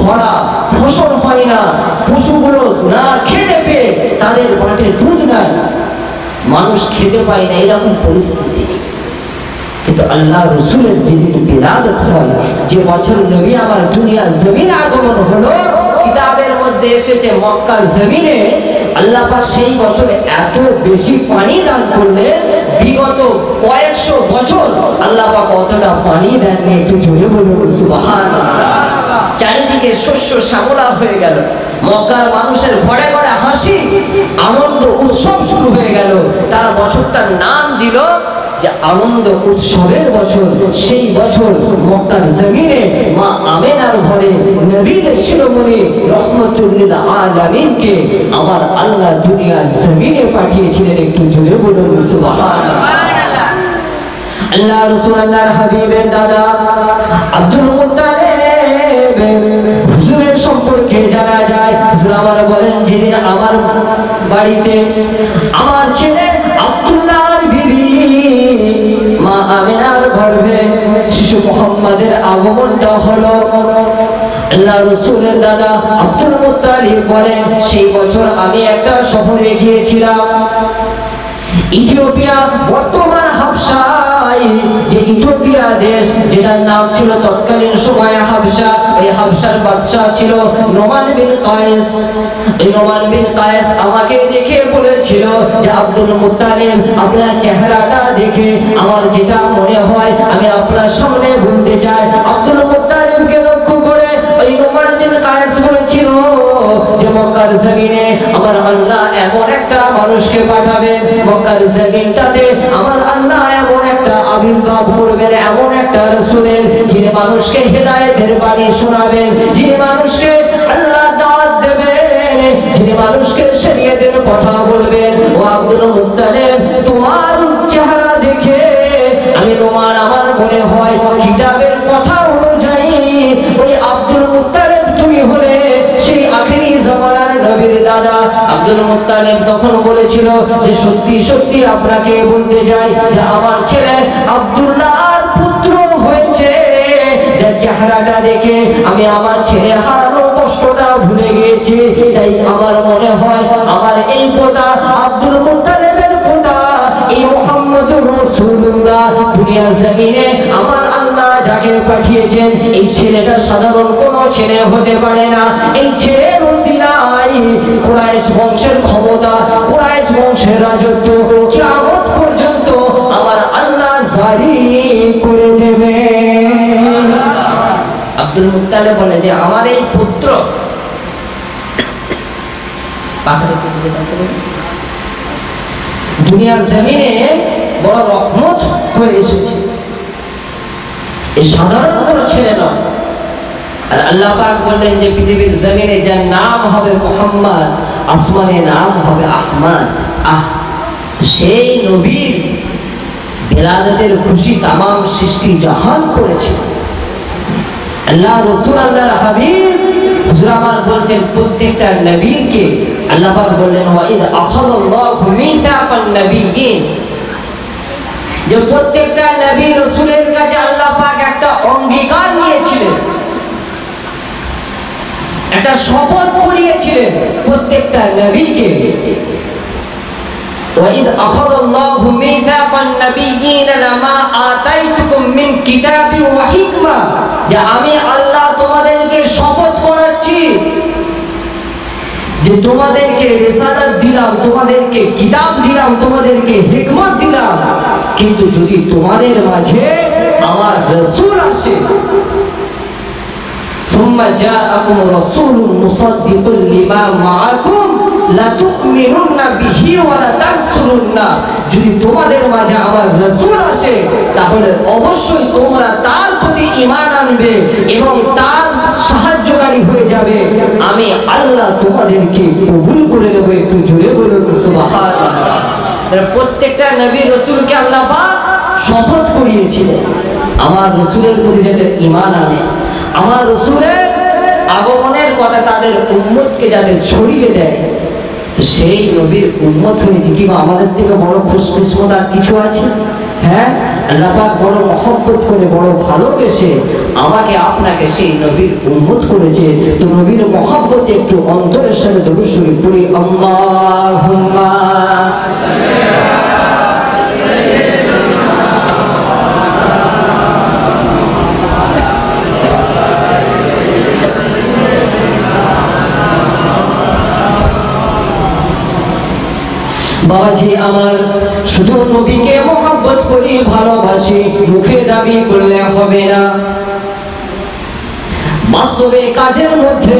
Speaker 1: খরা, ফসল হয় না, পশুগুলো না খেতে পেয়ে তাদের পেটে দুধ নাই, মানুষ খেতে পায় না, এরকম পরিস্থিতি। কিন্তু আল্লাহ রাসূলের যেদিন বিলাদত হয়, যে বছর নবী আমার দুনিয়া জমিনে আগমন হলো, কিতাবের মধ্যে এসেছে মক্কার জমিনে আল্লাহ পাক সেই বছরে এত বেশি পানি দান করলেন, বিগত কয়েকশো বছর আল্লাহ পাক অতটা পানি দেননি। একটু জোরে বলুন সুবহানাল্লাহ। চারিদিকে শস্য শ্যামলা হয়ে গেল, মক্কার মানুষের ঘরে ঘরে হাসি, আনন্দ, উৎসব শুরু হয়ে গেল। তার বছরটার নাম দিল যে আনন্দ উৎসবের বছর। সেই বছর মক্কার জমিনে মা আমেনার ঘরে নবীর শিরোমণি রহমতুল লিল আলামিনকে আমার আল্লাহ দুনিয়ার জমিনে পাঠিয়েছিলেন। একটু জোরে বলুন সুবহানাল্লাহ। আল্লাহ রাসূল আল্লাহর হাবিবের দাদা আব্দুল মুত্তালিব হুজুরের সম্পর্কে জানা যায়, হুজুর আমার বলেন, যেদিন আমার বাড়িতে আমার ছেলে আব্দুল্লাহর বিবি মা আমেনার গর্ভে শিশু মুহাম্মাদের আগমনটা হলো, আল্লাহ রাসূলের দাদা আব্দুল মুত্তালিব বলেন, সেই বছর আমি একটা সফরে গিয়েছিলাম ইথিওপিয়া, বর্তমান হাবশায়, যে ইথিওপিয়া দেশ, যেটার নাম ছিল তৎকালীন সময়ে হাবশা। এই হাবশার বাদশা ছিল নোমান বিন কায়েস। এই নোমান বিন কায়েস আমাকে দেখে বলেছিল যে আব্দুল মুত্তালিব, আপনার চেহারাটা দেখে আমার যেটা মনে হয় আমি আপনার সামনে বলতে চাই। আব্দুল মুত্তালিবকে লক্ষ্য করে ওই নোমান বিন কায়েস বলেছিল যে মক্কার জমিনে আমার আল্লাহ এমন একটা মানুষকে পাঠাবেন, মক্কার জমিনটাতে আমার আল্লাহ এমন একটা আবির্ভাব করবেন, এমন একটা রাসূলের, যিনি মানুষকে হেদায়েতের বাণী শোনাবেন, যিনি মানুষকে আল্লাহ দাওয়াত দেবেন, যিনি মানুষকে শরীয়তের কথা বলবেন। ও আব্দুল মুত্তালিব, তোমার চেহারা দেখে আমি তোমার আমার মনে হয় কিতাবের কথা অনুযায়ী ওই আব্দুল মুত্তালিব তুমি হলে সেই আখেরি জামানার নবীর দাদা। আব্দুল মুত্তালিব তখন বলেছিল যে সত্যি সত্যি আপনাকে বলতে যাই যে আমার ছেলে আব্দুল্লাহর পুত্র হয়েছে, যার চেহারাটা দেখে আমি আমার ছেলে হারানোর কষ্টটা ভুলে গিয়েছি। তাই আমার মনে হয় আমার এই পোতা আব্দুল মুত্তালিবের পোতা এই মুহাম্মদুর রাসূলুল্লাহ দুনিয়ার জমিনে আমার আল্লাহ যাকে পাঠিয়েছেন, এই ছেলেটা সাধারণ কোনো ছেলে হতে পারে না। এই ছেলের ওসিলায় কুরাইশ বংশের ক্ষমতা, কুরাইশ বংশের রাজত্ব কিয়ামত পর্যন্ত আমার আল্লাহ জারি করে দেবে। আব্দুল মুত্তালিব বলে যে আমার এই পুত্র দুনিয়ার জমিনে বড় রহমত হয়ে এসেছে, এই সাধারণ কোনো ছেলে নয়। আর আল্লাহ পাক বললেন যে পৃথিবীর জমিনে যার নাম হবে মুহাম্মদ, আসমানে নাম হবে আহমদ। সেই নবীর বিলাদতের খুশি তাম সৃষ্টি জাহান করেছে। আল্লাহ রাসূল আল্লাহর হাবিব হুজুর আমার বলছেন, প্রত্যেকটা নবীকে আল্লাহ পাক বললেন ওয়াইদ আখাযাল্লাহু মিসাকান নাবিয়্যিন, যে প্রত্যেকটা নবী রাসূলের কাছে আল্লাহ পাক একটা অঙ্গীকার নিয়েছিলেন, একটা শপথ করিয়েছিলেন প্রত্যেকটা নবীকে। ওয়াইদ আখাযাল্লাহু মিসাকান নাবিয়্যিন লামা আতাইতুকুম মিন কিতাবিন ওয়া হিকমা, যে আমি আল্লাহ তোমাদেরকে শপথ করাচ্ছি যে তোমাদেরকে রিসালাত দিলাম, তোমাদেরকে কিতাব দিলাম, তোমাদেরকে হিকমত দিলাম, কিন্তু যদি তোমাদের মাঝে আমার রাসূল আসে, সুম্মা জাআকুম রাসূলুন মুসাদ্দিকুল লিমা মাআকুম লা তু'মিনুন্না বিহি ওয়া লা তানসুরুন্না, যদি তোমাদের মাঝে আমার রাসূল আসে তাহলে অবশ্যই তোমরা তার প্রতি ঈমান আনবে এবং তার সাহায্যকারী হয়ে যাবে। যাবে, আমি আল্লাহ তোমাদেরকে কবুল করে দেব। একটু জোরে বলুন সুবহানাল্লাহ। প্রত্যেকটা নবী রাসূলকে আল্লাহ পাক শপথ করিয়েছিলেন আমার রাসূলের প্রতি যাদের ঈমান আনে, আমার রাসূলের আগমনের কথা তাদের উম্মতকে যাদের ছড়িয়ে দেয়, সেই নবীর উম্মত হয়েছে। কিংবা আমাদের থেকে বড় খুশকিসমত আর কিছু আছে? হ্যাঁ, আল্লাহ পাক বড় মহব্বত করে, বড় ভালোবেসে আমাকে আপনাকে সেই নবীর উম্মত করেছে। তো নবীর মহব্বতে একটু অন্তরের সাথে দরুদ শরীফ পড়ি। আল্লাহুম্মা বাবাজি আমার, শুধু নবীকে মহব্বত করি, ভালোবাসি, মুখে দাবি করলে হবে না, বাস্তবে কাজের মধ্যে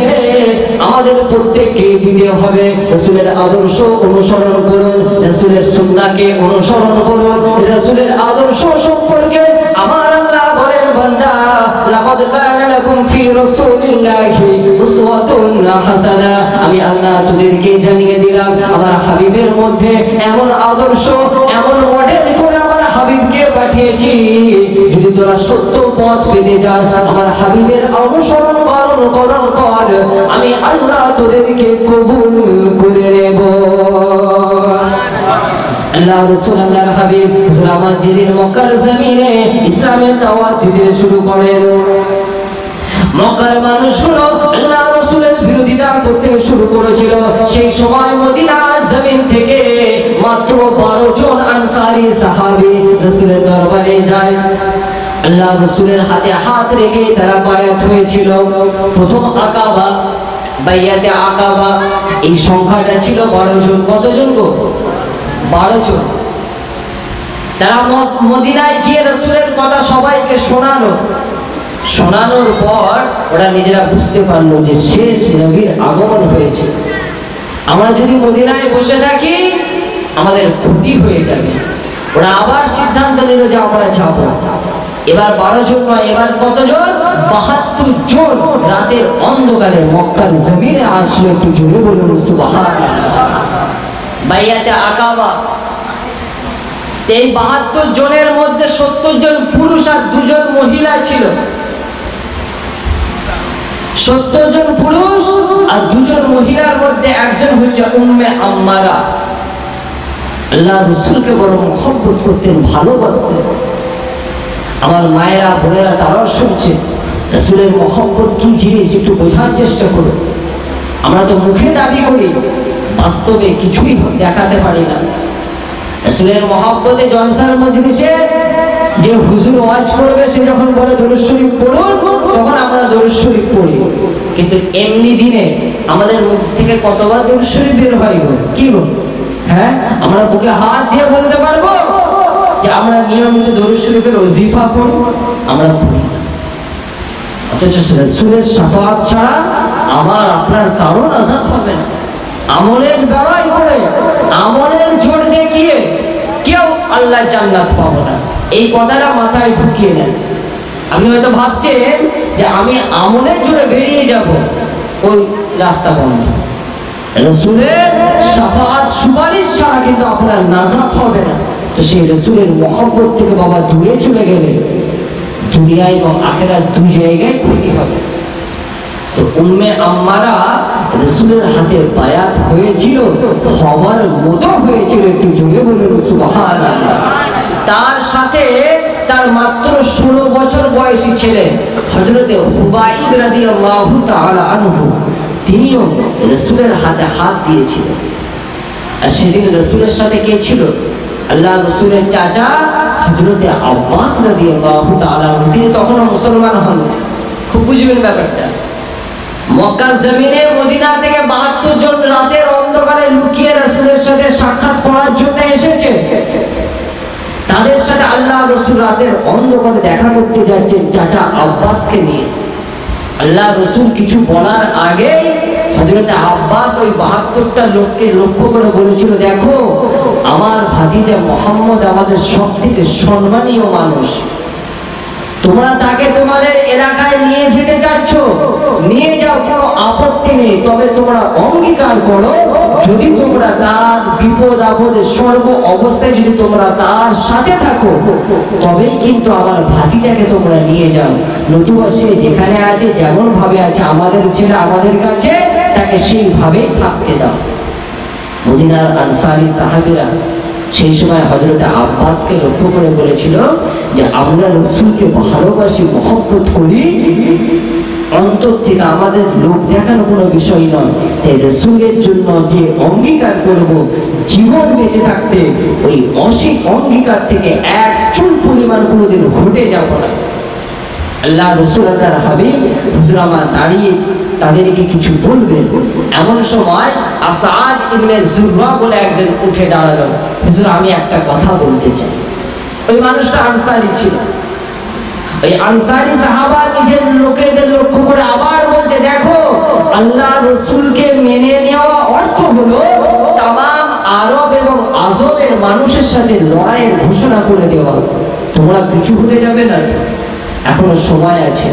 Speaker 1: আমাদের প্রত্যেককে দিতে হবে। রাসূলের আদর্শ অনুসরণ করুন, রাসূলের সুন্নাহকে অনুসরণ করুন। রাসূলের আদর্শ সম্পর্কে আমার আল্লাহ বলেন, বান্দা লাকাদ কানা লাকুম ফি রাসূলিল্লাহি উসওয়াতুন হাসানাহ। আমি আল্লাহ তোদেরকে জানিয়ে দিলাম আমার হাবিবের মধ্যে এমন আদর্শ, এমন মডেল করে আমার হাবিবকে পাঠিয়েছি। যদি তোরা সত্য পথ পেতে যাস, আমার হাবিবের অনুসরণ কর, আমি আল্লাহ তোদেরকে কবুল করে নেব। আল্লাহ রাসূল আল্লাহর হাবিব আমার যেদিন মক্কার জমিনে ইসলামের দাওয়াত দিতে শুরু করেন, মক্কার মানুষগুলো আল্লাহ রাসূলের বিরোধিতা করতে শুরু করেছিল। সেই সময় মদিনার জমিন থেকে মাত্র 12 জন আনসারী সাহাবী রাসূলের দরবারে যায়। আল্লাহ রাসূলের হাতে হাত রেখে তারা বায়াত হয়েছিল। প্রথম আকাবা, বাইয়াতে আকাবা, এই সংখ্যাটা ছিল 12 জন। কতজন গো? 12 জন। তারা মদিনায় গিয়ে রাসূলের কথা সবাইকে শোনানোর পর ওরা নিজেরা বুঝতে পারলো যে শেষ নবীর আগমন হয়েছে। আমরা যদি মদিনায় বসে থাকি আমাদের ক্ষতি হয়ে যাবে। ওরা আবার সিদ্ধান্ত নিল যে আমরা যাব। এবার 12 জন নয়, এবার কতজন? 72 জন রাতের অন্ধকারে মক্কার জমিনে আসলো। একটু জোরে বলুন সুবহানাল্লাহ। বাইয়াতে আকাবা, এই 72 জনের মধ্যে 70 জন পুরুষ আর 2 জন মহিলা ছিল। 70 জন পুরুষ আর 2 জন মহিলার মধ্যে একজন হচ্ছে উম্মে আম্মারা। আল্লাহ রাসূলকে বড় মহব্বত করতেন, ভালোবাসতেন। আমার মায়েরা, বোনেরা তারাও শুনছে রাসূলের মহব্বত কি জিনিস একটু বোঝার চেষ্টা করুন। আমরা তো মুখে দাবি করি, বাস্তবে কিছুই দেখাতে পারি না। রাসূলের মহব্বতে জলসার মজলিসে যে হুজুর ওয়াজ করবে সে যখন বলে দরুদ শরীফ পড়ুন, তখন আমরা দরুদ শরীফ পড়ি। কিন্তু এমনি দিনে আমাদের মুখ থেকে কতবার দরুদ শরীফ বের হয় গো? কি গো? হ্যাঁ, আমরা বুকে হাত দিয়ে বলতে পারবো যে আমরা নিয়মিত দরুদ শরীফের ওজিফা পড়ি? আমরা পড়ি না। অথচ রাসূলের শাফাআত ছাড়া আমার আপনার কারো নাজাত হবে না। আমলের লড়াই করে, আমলের জোর দেখিয়ে কেউ আল্লাহ জান্নাত পাবো না, এই কথাটা মাথায় ঢুকিয়ে নেন। আপনি হয়তো ভাবছেন যে আমি আমলের জোরে বেরিয়ে যাব, ওই রাস্তা বন্ধ। রাসূলের শাফাআত সুপারিশ ছাড়া কিন্তু আপনার নাজাত হবে না। তো সেই রাসূলের মহব্বত থেকে বাবা দূরে চলে গেলে দুনিয়া এবং আখিরাত দুই জায়গায় ক্ষতি হবে। তো উম্মে আম্মারা রাসূলের হাতে বায়াত হয়েছিল, হওয়ার মতো হয়েছিল। একটু জোরে বলুন সুবহানাল্লাহ। তার সাথে তার মাত্র 16 বছর বয়সী ছেলে হযরতে হুবাইব রাদিয়াল্লাহু তাআলা আনহু, তিনিও রাসূলের হাতে হাত দিয়েছিলেন। আর সেদিন রাসূলের সাথে কে ছিল? আল্লাহ রাসূলের চাচা হযরতে আব্বাস রাদিয়াল্লাহু তাআলা। তিনি তখনও মুসলমান হন। খুব বুঝবেন ব্যাপারটা। মক্কা জমিনে মদিনা থেকে 72 জন রাতের অন্ধকারে লুকিয়ে রাসূলের সাথে সাক্ষাৎ করার জন্য এসেছে। তাদের সাথে আল্লাহ রাসূল রাতের অন্ধকারে দেখা করতে যাচ্ছেন চাচা আব্বাসকে নিয়ে। আল্লাহ রাসূল কিছু বলার আগে হযরতে আব্বাস ওই 72টা লোককে লক্ষ্য করে বলেছিল, দেখো আমার ভাতিজা মুহাম্মদ আমাদের সবথেকে সম্মানীয় মানুষ, তোমরা তাকে তোমাদের এলাকায় নিয়ে যেতে চাচ্ছ, নিয়ে যাও, কোনো আপত্তি নেই, তবে তোমরা অঙ্গীকার করো যদি তোমরা তার বিপদ আপদে সর্ব অবস্থায় যদি তোমরা তার সাথে থাকো তবেই কিন্তু আমার ভাতিজাকে তোমরা নিয়ে যাও, নতুবা সে যেখানে আছে যেমন ভাবে আছে আমাদের ছেলে আমাদের কাছে, তাকে সেইভাবেই থাকতে দাও। মদিনার আনসারী সাহাবীরা সেই সময় হযরত আব্বাসকে লক্ষ্য করে বলেছিল যে আমরা রাসূলকে ভালোবাসি, মহব্বত করি অন্তর থেকে, আমাদের লোক দেখানো কোনো বিষয় নয়। তাই রাসূলের জন্য যে অঙ্গীকার করব জীবন বেঁচে থাকতে, ওই অসিক অঙ্গীকার থেকে এক চুল পরিমাণ কোনোদিন ঘটে যাব না। আল্লাহ রাসূল আল্লাহর হাবিব হুজুর আমার দাঁড়িয়ে তাদেরকে কিছু বলবেন, এমন সময় আসাদ ইবনে জুররা বলে একজন উঠে দাঁড়ালো, হুজুর আমি একটা কথা বলতে চাই। ওই মানুষটা আনসারী ছিল। ওই আনসারী সাহাবা নিজের লোকেদের লক্ষ্য করে আবার বলছে, দেখো আল্লাহ রাসূলকে মেনে নেওয়া অর্থ হলো তামাম আরব এবং আজমের মানুষের সাথে লড়াইয়ের ঘোষণা করে দেওয়া। তোমরা পিছু হতে যাবে না, এখনো সময় আছে।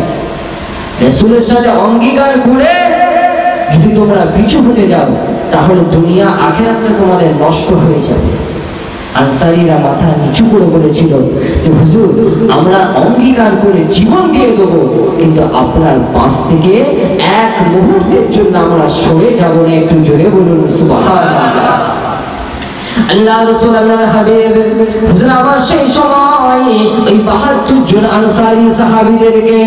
Speaker 1: রাসূলের সাথে অঙ্গীকার করে যদি তোমরা পিছু হতে যাও তাহলে দুনিয়া আখিরাতে তোমাদের নষ্ট হয়ে যাবে। আনসারীরা মাথা নিচু করে বলেছিল যে হুজুর আমরা অঙ্গীকার করে জীবন দিয়ে দেব, কিন্তু আপনার পাশ থেকে এক মুহূর্তের জন্য আমরা সরে যাব না। একটু জোরে বলুন সুবহানাল্লাহ। আল্লাহ রাসূল আল্লাহর হাবিব হুজুর আমার সেই সময় ওই ৭২ জন আনসারী সাহাবীদেরকে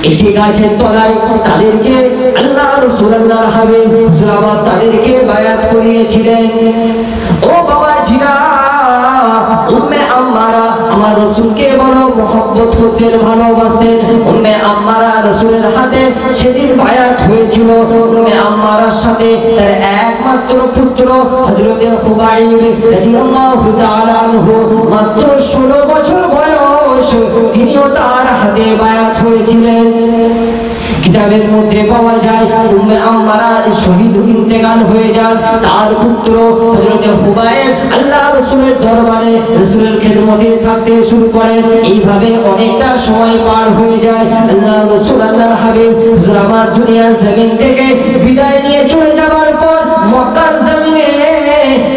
Speaker 1: একটি গাছের তলায় তাদেরকে আল্লাহ রাসূল আল্লাহর হাবিব হুজুর আবার তাদেরকে বায়াত করিয়েছিলেন। ও বাবাজিরা, উম্মে আম্মারা আমার রাসূলকে বড় মহব্বত করতেন, ভালোবাসতেন। উম্মে আম্মারা রাসূলের হাতে সেদিন বায়াত হয়েছিল। উম্মে আম্মারার সাথে তার একমাত্র পুত্র হযরত হুবাইব রাদিয়াল্লাহু তাআলা আনহু, মাত্র 16 বছর বয়স, তিনিও তার হাতে বায়াত হয়েছিলেন। কিতাবের মধ্যে পাওয়া যায় উম্মে আম্মারা শহীদ ইন্তেকাল হয়ে যান, তার পুত্র হযরত হুবাইব আল্লাহ রাসূলের দরবারে রাসূলের খেদমতে থাকতে শুরু করেন। এইভাবে অনেকটা সময় পার হয়ে যায়। আল্লাহ রাসূল আল্লাহর হাবিব হুজুর আমার দুনিয়ার জমিন থেকে বিদায় নিয়ে চলে যাওয়ার পর মক্কার জমিনে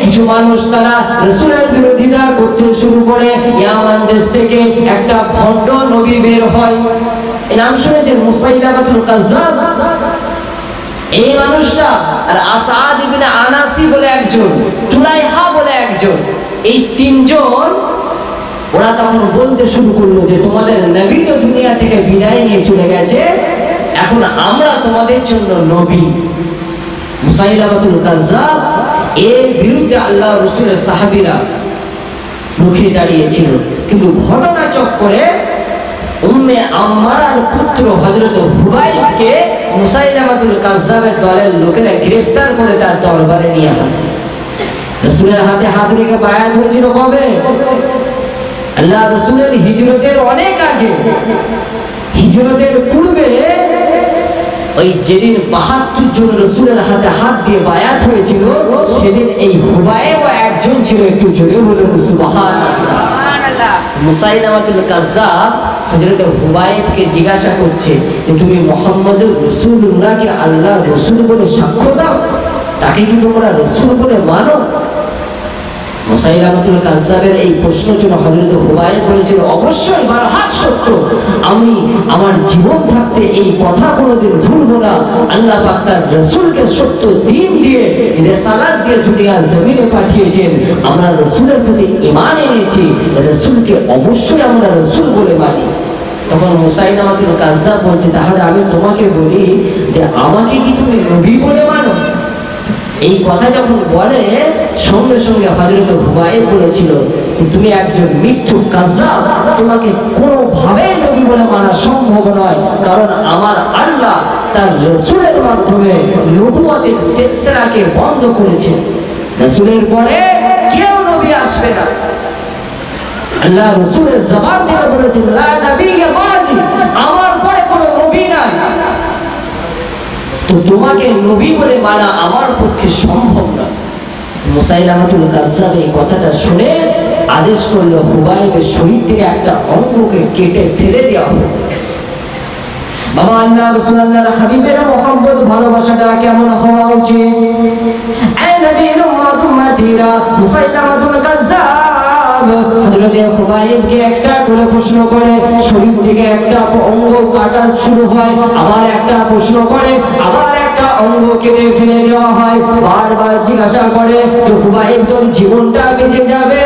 Speaker 1: কিছু মানুষ তারা রাসূলের বিরোধিতা করতে শুরু করে। ইয়ামান দেশ থেকে একটা ভণ্ড নবী বের হয়, নাম শুনেছেন মুসাইলামাতুল কাজ্জাব। এই মানুষটা আর আসাদ ইবনে আনাসি বলে একজন, তুলাইহা বলে একজন, এই তিনজন ওরা তখন বলতে শুরু করলো যে তোমাদের নবী তো দুনিয়া থেকে বিদায় নিয়ে চলে গেছে, এখন আমরা তোমাদের জন্য নবী। মুসাইলামাতুল কাজ্জাব এর বিরুদ্ধে আল্লাহ রাসূলের সাহাবীরা মুখে দাঁড়িয়েছিল, কিন্তু ঘটনা চক্করে উম্মে আম্মারার পুত্র হযরত হুবাইবকে মুসাইলামাতুল কাজ্জাবের দলের লোকেরা গ্রেফতার করে তার দরবারে নিয়ে আসে। রাসূলের হাতে হাত রেখে বায়াত হয়েছিল কবে? আল্লাহ রাসূলের হিজরতের অনেক আগে, হিজরতের পূর্বে ওই যেদিন ৭২ জন রাসূলের হাতে হাত দিয়ে বায়াত হয়েছিল সেদিন এই হুবাইব একজন ছিল। একটু জোরে বলুন সুবহানাল্লাহ। মুসাইলামাতুল কাজ্জাব হযরত হুবাইবকে জিজ্ঞাসা করছে যে তুমি মুহাম্মদুর রাসূলুল্লাহকে আল্লাহ রাসূল বলে সাক্ষ্য দাও, তাকে কি তোমরা রাসূল বলে মানো? মুসাইলামাতুল কাজ্জাবের এই প্রশ্ন ছিল হযরত হুবাইব বলেছিল অবশ্যই বারহাত সত্য, আমি আমার জীবন থাকতে এই কথা কোনোদিন ভুলবো না। আল্লাহ পাক তার রাসূলকে সত্য দ্বীন দিয়ে রিসালাত দিয়ে দুনিয়ার জমিনে পাঠিয়েছেন, আমরা রাসূলের প্রতি ঈমান এনেছি, রাসূলকে অবশ্যই আমরা রাসূল বলে মানি। তখন মুসাইলামাতুল কাজ্জাব বলছে তাহলে আমি তোমাকে বলি যে আমাকে কি তুমি নবী বলে মানো? এই কথা যখন বলে সঙ্গে সঙ্গে হযরত হুবাইব বলেছিল তুমি একজন মিথ্যুক কাজ্জাব, তোমাকে কোনোভাবে নবী বলে মানা সম্ভব নয়, কারণ আমার আল্লাহ তার রাসূলের মাধ্যমে নবুয়তের সিলসিলাকে বন্ধ করেছে। রাসূলের পরে কেউ নবী আসবে না। আল্লাহ রাসূলের জবান থেকে বলেছেন লা নবিয়্যা বাদি, আমার পরে কোনো নবী নাই, তো তোমাকে নবী বলে মানা আমার পক্ষে সম্ভব না। মুসাইলামাতুল কাজ্জাব এই কথাটা শুনে আদেশ করলো হুবাইবের শরীর থেকে একটা অঙ্গকে কেটে ফেলে দেওয়া হোক। বাবা আল্লাহ রাসূল আল্লাহর হাবিবের মহব্বত ভালোবাসাটা কেমন হওয়া উচিত? এ নবীর উম্মতিরা মুসাইলামাতুল কাজ্জাব হযরতে হুবাইবকে একটা করে প্রশ্ন করে, শরীর থেকে একটা অঙ্গ কাটা শুরু হয়, আবার একটা প্রশ্ন করে, আবার একটা অঙ্গ কেটে ফেলে দেওয়া হয়। বারবার জিজ্ঞাসা করে, তো হুবাইব তোর জীবনটা বেঁচে যাবে,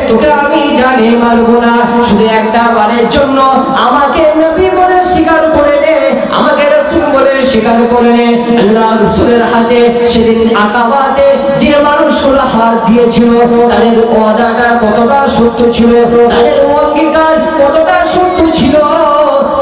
Speaker 1: তোকে আমি জানি মারবো না, শুধু একটা বারের জন্য আমাকে নবী বলে স্বীকার করে নে, আমাকে রাসূল বলে স্বীকার করে নে। আল্লাহ রাসূলের হাতে সেদিন আকাবাতে যে মানুষগুলো হাত দিয়েছিল তাদের ওয়াদাটা কতটা সত্য ছিল, তাদের অঙ্গীকার কতটা সত্য ছিল।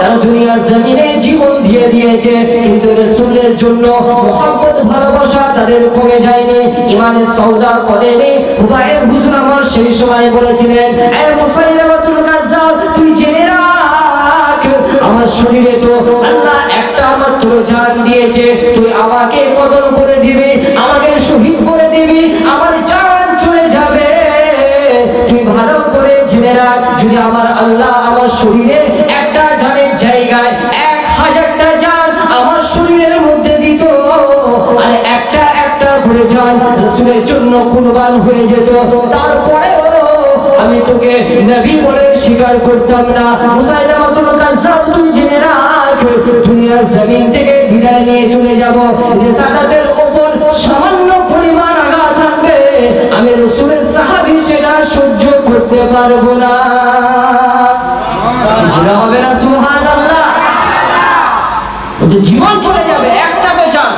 Speaker 1: তারা দুনিয়ার জমিনে জীবন দিয়ে দিয়েছে, কিন্তু রাসূলের জন্য মহব্বত ভালোবাসা তাদের কমে যায়নি, ইমানের সওদা করেনি। হুবাইব হুজুর আমার সেই সময় বলেছিলেন, এ মুসাইলামাতুল কাজ্জাব তুই জেনে রাখ, আমার শরীরে তো আল্লাহ একটা মাত্র জান দিয়েছে, তুই আমাকে কতল করে দিবি, আমাকে শহীদ করে দিবি, আমার জান চলে যাবে। তুই ভালো করে জেনে রাখ, যদি আমার আল্লাহ আমার শরীরে একটা জানের জায়গায় 1000টা জান আমার শরীরের মধ্যে দিত, আর একটা একটা করে জান রাসূলের জন্য কুরবান হয়ে যেত, তারপরেও আমি তোকে নবী বলে স্বীকার করতাম না। মুসাইলামাতুল কাজ্জাব তুই জেনে রাখ, দুনিয়ার জমিন থেকে বিদায় নিয়ে চলে যাব, রিসালাতের উপর সামান্য পরিমাণ আঘাত আসবে, আমি রাসূলের সাহাবী সেটা সহ্য করতে পারবো না। জোরে হবে না সুবহানাল্লাহ? যে জীবন চলে যাবে, একটা তো জান,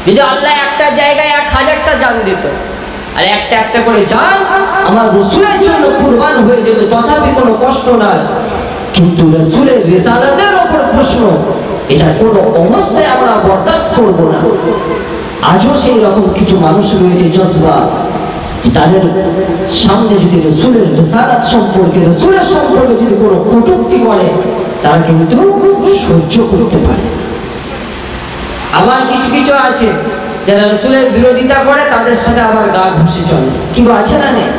Speaker 1: যদি আল্লাহ একটা জায়গায় 1000টা জান দিত, আর একটা একটা করে জান আমার রাসূলের জন্য কুরবান হয়ে যেত, তথাপি কোনো কষ্ট নাই। কিন্তু রাসূলের রিসালাতের উপর প্রশ্ন, এটা কোনো অবস্থায় আমরা বরদাস্ত করব না। আজও সেই রকম কিছু মানুষ রয়েছে জজবা, তাদের সামনে যদি রাসূলের রিসালাত সম্পর্কে, রাসূলের সম্পর্কে যদি কোনো কটূক্তি করে, তারা কিন্তু সহ্য করতে পারে। আবার কিছু কিছু আছে যারা রাসূলের বিরোধিতা করে, তাদের সাথে আবার গা ঘষে চলে, কি আছে না নেই?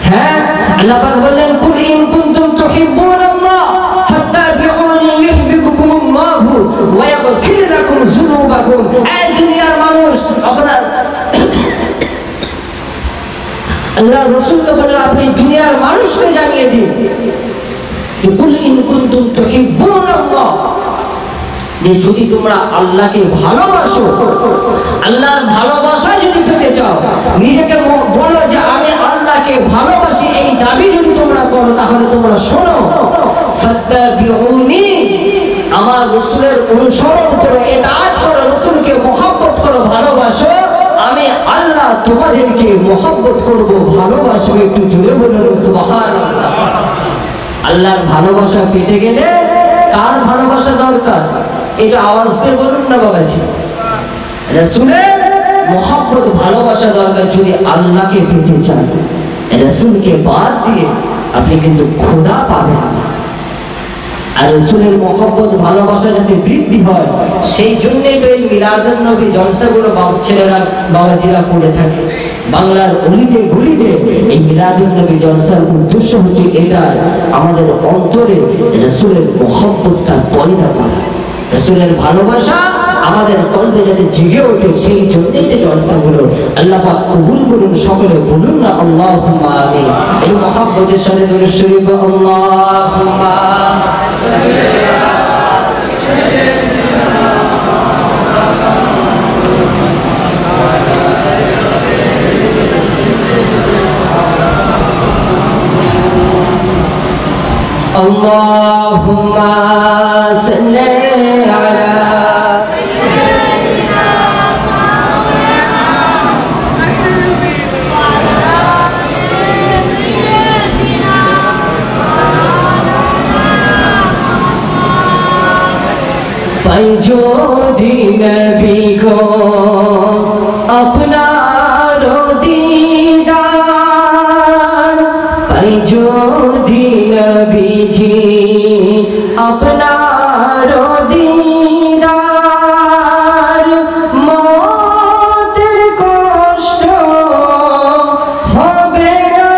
Speaker 1: হ্যাঁ, আল্লাহ পাক বললেন, কুল ইন কুনতুম তুহিব্বুনাল্লাহ ফাত্তাবিউনি ইউহিব্বুকুমুল্লাহু ওয়া ইয়াগফির লাকুম যুনুবাকুম। এই দুনিয়ার মানুষ, আপনার আল্লাহ রাসূলকে বলে আপনি দুনিয়ার মানুষকে জানিয়ে দিন, কুল ইন কুনতুম তুহিব্বুনাল্লাহ, যে যদি তোমরা আল্লাহকে ভালোবাসো, আল্লাহর ভালোবাসা যদি পেতে চাও, নিজেকে বলো যে আমি আল্লাহকে ভালোবাসি, এই দাবি যদি তোমরা করো, তাহলে তোমরা শোনো, ফাত্তাবিউনি, আমার রাসূলের অনুসরণ করো, ইতাআত করো, রাসূলকে মহব্বত করো, ভালোবাসো, আমি আল্লাহ তোমাদেরকে মহব্বত করব, ভালোবাসবো। একটু জোরে বলুন সুবহানাল্লাহ। আল্লাহর ভালোবাসা পেতে গেলে কার ভালোবাসা দরকার? এটা আওয়াজ দিয়ে বলুন না বাবাজি। রাসূলের মহব্বত ভালোবাসা দরকার যদি আল্লাহকে পেতে চান। রাসূলকে বাদ দিয়ে আপনি কিন্তু খোদা পাবেন না। আর রাসূলের মহব্বত ভালোবাসা যাতে বৃদ্ধি হয়, সেই জন্যই তো এই মিলাদুন নবী জলসাগুলো ছেলেরা বাবাজিরা করে থাকে। বাংলার অলিতে গলিতে এই মিলাদুন নবী জলসার উদ্দেশ্য হচ্ছে এটা, আমাদের অন্তরে রাসূলের মহব্বতটা পয়দা করা, রাসূলের ভালোবাসা আমাদের কণ্ঠে যাতে জেগে ওঠে, সেই জন্যই তো জলসাগুলো। আল্লাহ পাক কবুল করুন, সকলে বলুন না আল্লাহুম্মা আমিন। এই মহব্বতের সাথে দরুদ শরীফ আল্লাহুম্মা Allahumma salli ala sayyidina Maulana Muhammad wa ala ali sayyidina Maulana पंजोधी नबी को अपना दीदार, पंजोधी नबी जी अपना दीदार, मौतेर कष्ट होबे ना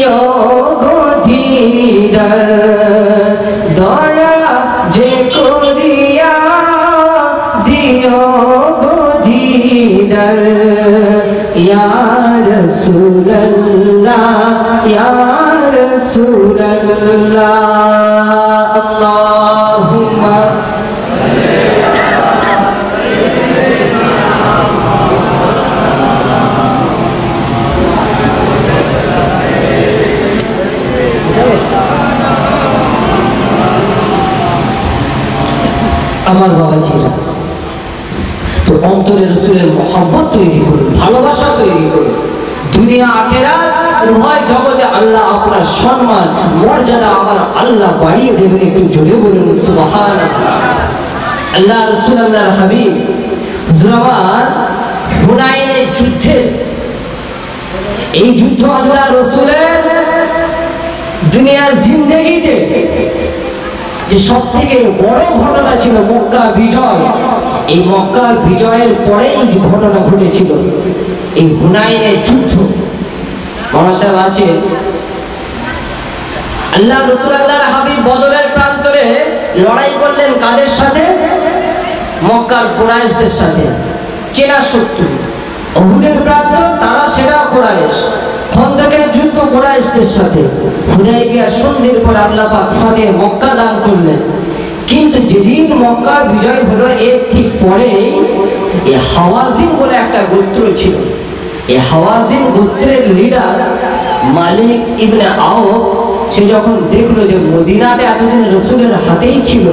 Speaker 1: দিও গো দিদার, দয়া যে করিয়া দিও গো দিদার, ইয়া রাসূলুল্লাহ ইয়া রাসূলুল্লাহ। আল্লাহুম্মা আমার বাবা ছিল তো অন্তরে রাসূলের মহব্বত তৈরি করুন, ভালোবাসা তৈরি করুন। দুনিয়া আখিরাত উভয় জগতে আল্লাহ আপনার সম্মান মর্যাদা আমার আল্লাহ বাড়িয়ে দেবেন। একটু জোরে বলুন সুবহানাল্লাহ। আল্লাহ রাসূল আল্লাহর হাবিব হুজুর আমার হুনাইনের যুদ্ধের এই যুদ্ধ আল্লাহ রাসূলের দুনিয়ার জিন্দেগিতে যে সব থেকে বড় ঘটনা ছিল মক্কা বিজয়। এই মক্কা বিজয়ের পরে এই ঘটনা ঘটেছিল, এই হুনাইনের যুদ্ধ। মামা সাহেব আছে আল্লাহ রাসূল আল্লাহর হাবিব বদরের প্রান্তরে লড়াই করলেন কাদের সাথে? মক্কার কুরাইশদের সাথে, চেনা শত্রু। উহুদের প্রান্ত তারা সেরা কুরাইশ, খন্দকের যুদ্ধ কুরাইশদের সাথে। হুদায়বিয়া সন্ধির পর আল্লাহ পাক ফাতে মক্কা দান করলেন। কিন্তু যেদিন মক্কা বিজয় হলো এর ঠিক পরে এই হাওয়াজিন বলে একটা গোত্র ছিল। এই হাওয়াজিন গোত্রের লিডার মালিক ইবনে আওফ সে যখন দেখলো যে মদিনাতে এতদিন রাসূলের হাতেই ছিল,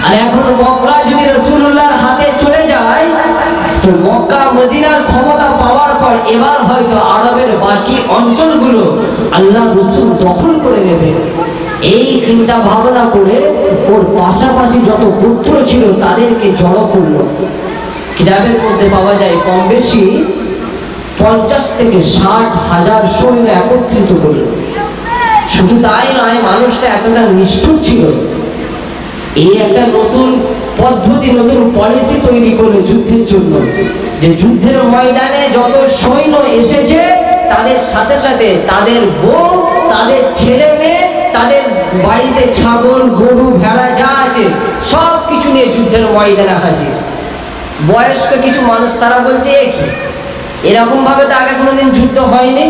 Speaker 1: আর এখন মক্কা যদি রাসূলুল্লাহর হাতে চলে যায় তো মক্কা মদিনার ক্ষমতা পাওয়ার পর এবার হয়তো আরবের বাকি অঞ্চলগুলো আল্লাহ রাসূল দখল করে নেবে। এই চিন্তা ভাবনা করে ওর পাশাপাশি যত পুত্র ছিল তাদেরকে জড়ো করলো। কিতাবের মধ্যে পাওয়া যায় কম বেশি 50 থেকে 60,000 সৈন্য একত্রিত করলো। শুধু তাই নয়, মানুষটা এতটা নিষ্ঠুর ছিল, এই একটা নতুন পদ্ধতি নতুন পলিসি তৈরি করলো যুদ্ধের জন্য, যে যুদ্ধের ময়দানে যত সৈন্য এসেছে তাদের সাথে সাথে তাদের বউ, তাদের ছেলে মেয়ে, তাদের বাড়িতে ছাগল গরু ভেড়া যা আছে সব কিছু নিয়ে যুদ্ধের ময়দানে হাজির। বয়স্ক কিছু মানুষ তারা বলছে এ কি, এরকম ভাবে তো আগে কোনোদিন যুদ্ধ হয়নি,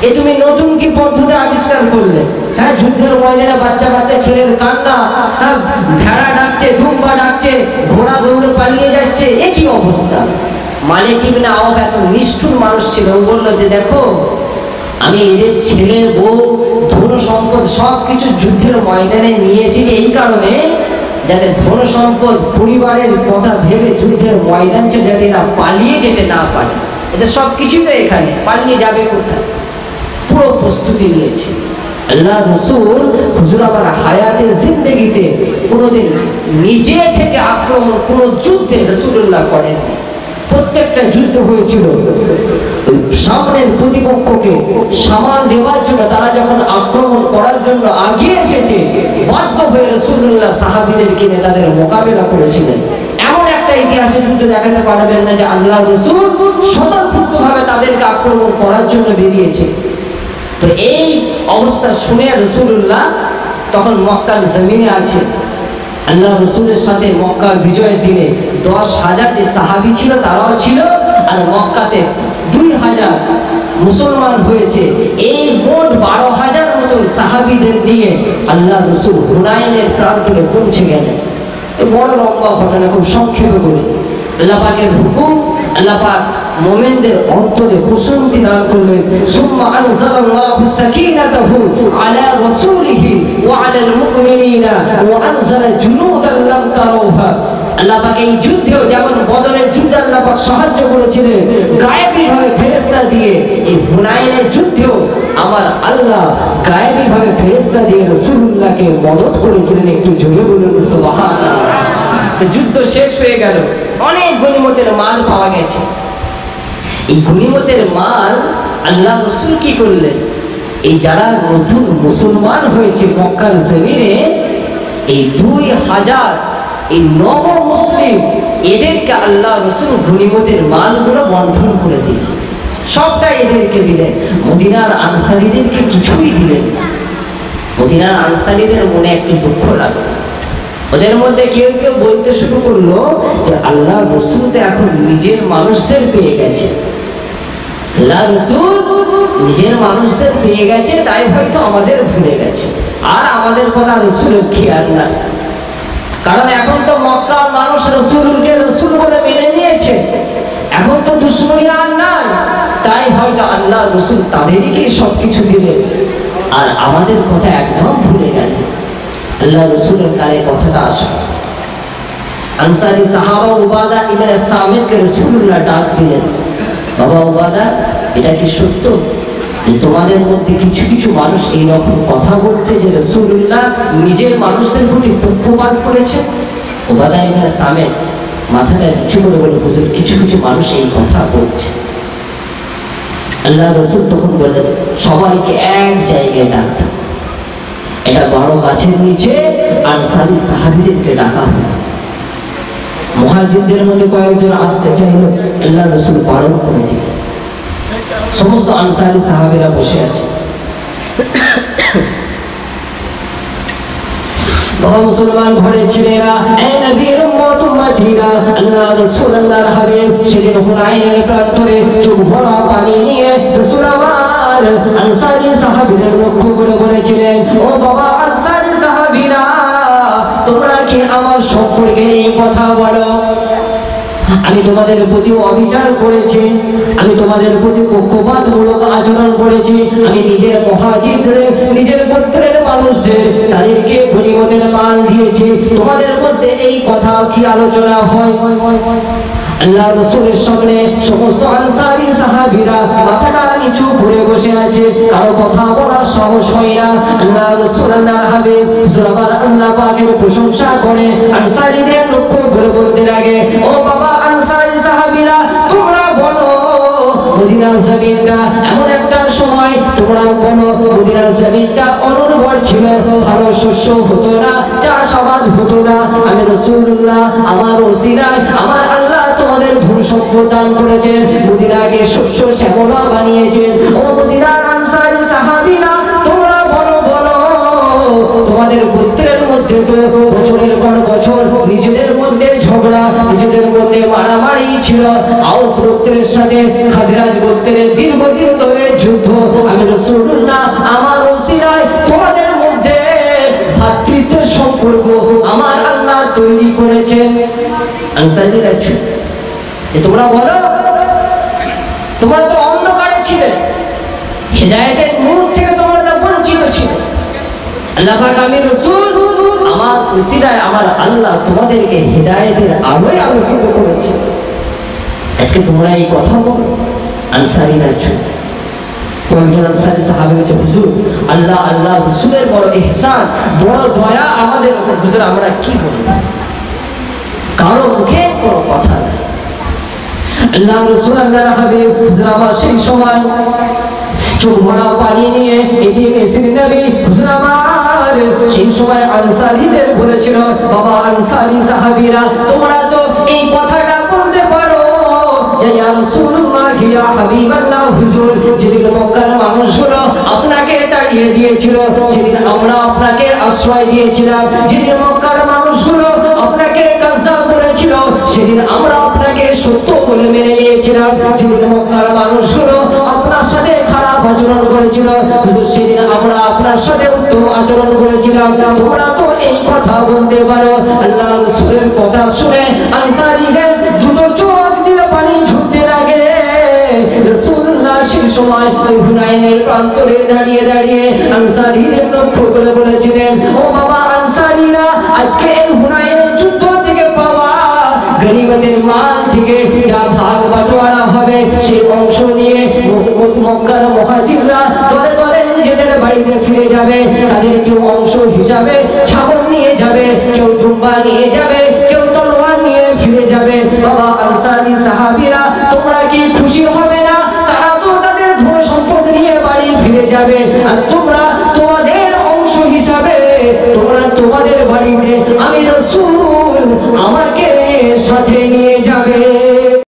Speaker 1: এ তুমি নতুন কি পদ্ধতি আবিষ্কার করলে? হ্যাঁ, যুদ্ধের ময়দানে বাচ্চা বাচ্চা ছেলের কান্না, হ্যাঁ ভেড়া ডাকছে, দুম্বা ডাকছে, ঘোড়া দৌড়ে পালিয়ে যাচ্ছে, এ কি অবস্থা? মালিক ইবনে আওফ এত নিষ্ঠুর মানুষ ছিল, ও বললো যে দেখো আমি এদের ছেলে বউ ধন সম্পদ সব কিছু যুদ্ধের ময়দানে নিয়ে এসেছি এই কারণে যাতে ধন সম্পদ পরিবারের কথা ভেবে যুদ্ধের ময়দান ছেড়ে যাতে এরা পালিয়ে যেতে না পারে। এদের সব কিছু তো এখানে, পালিয়ে যাবে কোথায়? পুরো প্রস্তুতি নিয়েছে। আল্লাহ রাসূল হুজুর আমার হায়াতের জিন্দেগিতে কোনোদিন নিজে থেকে আক্রমণ কোন যুদ্ধে রাসূলুল্লাহ করেন। প্রত্যেকটা যুদ্ধ হয়েছিল সামনের প্রতিপক্ষকে সামাল দেওয়ার জন্য, তারা যখন আক্রমণ করার জন্য আগিয়ে এসেছে বাধ্য হয়ে রাসূলুল্লাহ সাহাবীদেরকে নিয়ে তাদের মোকাবেলা করেছিলেন। এমন একটা ইতিহাসের যুদ্ধ দেখাতে পারবেন না যে আল্লাহ রাসূল স্বতঃস্ফূর্তভাবে তাদেরকে আক্রমণ করার জন্য বেরিয়েছে। তো এই অবস্থা শুনে রাসূলুল্লাহ তখন মক্কার জমিনে আছে। আল্লাহ রাসূলের সাথে মক্কা বিজয়ের দিনে 10,000 যে সাহাবী ছিল তারাও ছিল, আর মক্কাতে 2,000 মুসলমান হয়েছে। এই মোট 12,000 মতো সাহাবীদের নিয়ে আল্লাহ রাসূল হুনাইনের প্রান্তরে পৌঁছে গেলেন। এই বড় লম্বা ঘটনা, খুব সংক্ষেপে বলি। আল্লাহ পাকের হুকুম, আল্লাহ পাক মুমিনদের অন্তরে প্রশান্তি দান করলেন। সুম্মা আনজালাল্লাহু সাকিনাতাহু আলা রাসূলিহি ওয়া আলাল মুমিনিনা ওয়া আনজালা জুনুদান লাম তারাউহা। আল্লাহ পাক এই যুদ্ধেও যেমন বদরের যুদ্ধে আল্লাহ পাক সাহায্য করেছিলেন গায়েবী ভাবে ফেরেশতা দিয়ে, এই হুনাইনের যুদ্ধেও আমার আল্লাহ গায়েবী ভাবে ফেরেশতা দিয়ে রাসূলুল্লাহকে মদদ করেছিলেন। একটু জোরে বলুন সুবহানাল্লাহ। তো যুদ্ধ শেষ হয়ে গেল, অনেক গনিমতের মাল পাওয়া গেছে। এই গনিমতের মাল আল্লাহ রাসূল কি করলেন? এই যারা নতুন মুসলমান হয়েছে মক্কার জমিনে, এই 2,000 এই নব মুসলিম এদেরকে আল্লাহ রাসূল গনিমতের মালগুলো বন্টন করে দিলেন। সবটা এদেরকে দিলেন, মদিনার আনসারীদেরকে কিছুই দিলেন না। মদিনার আনসারীদের মনে একটু দুঃখ লাগলো। ওদের মধ্যে কেউ কেউ বলতে শুরু করলো যে আল্লাহ রাসূল তো এখন নিজের মানুষদের পেয়ে গেছে, আল্লাহ রাসূল নিজের মানুষদের পেয়ে গেছে, তাই হয়তো আমাদের ভুলে গেছে, আর আমাদের কথা রাসূলের খেয়াল না। কারণ এখন তো মক্কার মানুষ রাসূলকে রাসূল বলে মেনে নিয়েছে, এখন তো দুশমনী আর নাই, তাই হয়তো আল্লাহ রাসূল তাদেরকে সবকিছু দিলেন আর আমাদের কথা একদম ভুলে গেলেন। আল্লাহ রাসূলের কানে কথাটা আসে। আনসারী সাহাবা উবাদা ইবনে সামিতকে রাসূলুল্লাহ ডাক দিলেন, বাবা উবাদা, এটা কি সত্য যে তোমাদের মধ্যে কিছু কিছু মানুষ এই রকম কথা বলছে যে রাসূলুল্লাহ নিজের মানুষদের প্রতি পক্ষপাত করেছে? উবাদা ইবনে সামিত মাথাটা নিচু করে বলে, হুজুর, কিছু কিছু মানুষ এই কথা বলছে। আল্লাহ রাসূল তখন বললেন, সবাইকে এক জায়গায় ডাকতে। এটা বড় গাছের নিচে আনসারী সাহাবীদেরকে ডাকা হলো। মুহাজিরদের মধ্যে কয়েকজন আসতে চাইলো, আল্লাহ রাসূল বারণ করে দিলেন। সমস্ত আনসারী সাহাবীরা বসে আছে। মুসলমান ঘরে ছেলেরা, এই নবীর উম্মত উম্মতিরা, আল্লাহ রাসূল আল্লাহর হাবিব সেদিন হুনাইনের প্রান্তরে চোখ ভরা পানি নিয়ে রাসূল আমার আনসারী সাহাবীদের লক্ষ্য করে বলেছিলেন, ও বাবা আনসারী সাহাবীরা, তোমরা কি আমার সম্পর্কে এই কথা বলো? আমি তোমাদের প্রতি অবিচার করেছি, আমি তোমাদের প্রতি পক্ষপাতমূলক আচরণ করেছি, আমি নিজের মুহাজিরদের, নিজের গোত্রের মানুষদের তাদেরকে গনিমতের মাল দিয়েছি, তোমাদের মধ্যে এই কথা কি আলোচনা হয়? আল্লাহ রাসূলের সামনে সমস্ত আনসারী সাহাবীরা মাথাটা নিচু করে বসে আছে, কারো কথা বলার সাহস হয় না। আল্লাহ রাসূল আল্লাহর হাবিব হুজুর আবার আল্লাহ পাকের প্রশংসা করে আনসারীদের লক্ষ্য করে বলতে লাগে, ও বাবা আনসারী সাহাবীরা, তোমরা বলো মদিনার জমিনটা এমন একটা সময়, তোমরা বলো মদিনার জমিনটা অনুর্বর ছিল, ভালো শস্য হতো না, চাষাবাদ হতো না, আমি রাসূলুল্লাহ আমার ওসিলায় আমার আল্লাহ তোমাদের ধন সম্পদ দান করেছেন, মদিনাকে শস্য শ্যামলা বানিয়েছেন। ও মদিনার আনসারী সাহাবীরা, তোমরা বলো বলো, তোমাদের গোত্রের মধ্যে তো বছরের পর বছর নিজেদের মধ্যে ঝগড়া, নিজেদের মধ্যে মারামারি ছিল, আউস গোত্রের সাথে খাজরাজ গোত্রের দীর্ঘদিন ধরে যুদ্ধ, আমি রাসূলুল্লাহ আমার ওসিলায় তোমাদের মধ্যে ভ্রাতৃত্বের সম্পর্ক আমার আল্লাহ তৈরি করেছেন। আনসারীরা চুপ। তোমরা বলো, তোমরা তো অন্ধকারে ছিলে, হিদায়াতের নূর থেকে তোমরা তো বঞ্চিত ছিলে, আল্লাহ পাক আমি রাসূল আমার ওসিলায় আমার আল্লাহ তোমাদেরকে হিদায়াতের আলোয় আলোকিত করেছে, আজকে তোমরা এই কথা বলো? আনসারীরা চুপ। কয়েকজন আনসারী সাহাবী বলছে, হুজুর, আল্লাহ আল্লাহ রাসূলের বড় ইহসান, বড় দয়া আমাদের উপর, হুজুর আমরা কি বলবো? কারো মুখে কোনো কথা নাই। আল্লাহ রাসূল আল্লাহর হাবিব হুজুর আমার সেই সময় চোখ ভরা পানি নিয়ে এদিকে মেসির নবী হুজুর আমার সেই সময় আনসারীদের বলেছিল, বাবা আনসারী সাহাবীরা, তোমরা তো এই কথাটা বলতে পারো যে ইয়া রাসূলুল্লাহ ইয়া হাবিবাল্লাহ, হুজুর যেদিন মক্কার মানুষগুলো আপনাকে তাড়িয়ে দিয়েছিল, সেদিন আমরা আপনাকে আশ্রয় দিয়েছিলাম, যেদিন মক্কার মানুষগুলো আপনাকে কাযযাব বলেছিল, সেদিন আমরা আপনাকে সত্য বলে মেনে নিয়েছিলাম, যেদিন মক্কার মানুষগুলো আপনার সাথে খারাপ আচরণ করেছিল, হুজুর সেদিন আমরা আপনার সাথে উত্তম আচরণ করেছিলাম, তোমরা তো এই কথা বলতে পারো। আল্লাহ রাসূলের কথা শুনে আনসারীদের দুটো চোখ দিয়ে পানি ঝরতে লাগে। রাসূলুল্লাহ সেই সময় হুনাইনের প্রান্তরে দাঁড়িয়ে দাঁড়িয়ে আনসারীদের লক্ষ্য করে বলেছিলেন, ও বাবা আনসারীরা, আজকে এই হুনাইনের যুদ্ধ থেকে পাওয়া গনিমতের মাল থেকে যা ভাগ বাটোয়ারা হবে সেই অংশ নিয়ে মক্কার মুহাজিররা দলে দলে নিজেদের বাড়িতে ফিরে যাবে, তাদের কেউ অংশ হিসাবে ছাগল নিয়ে যাবে, কেউ দুম্বা নিয়ে যাবে, কেউ তলোয়ার নিয়ে ফিরে যাবে। বাবা আনসারী সাহাবীরা, তোমরা কি খুশি হবে না? তারা তো তাদের ধন সম্পদ নিয়ে বাড়ি ফিরে যাবে, আর তোমরা তোমাদের অংশ হিসাবে তোমরা তোমাদের বাড়িতে আমি রাসূল আমাকে সাথে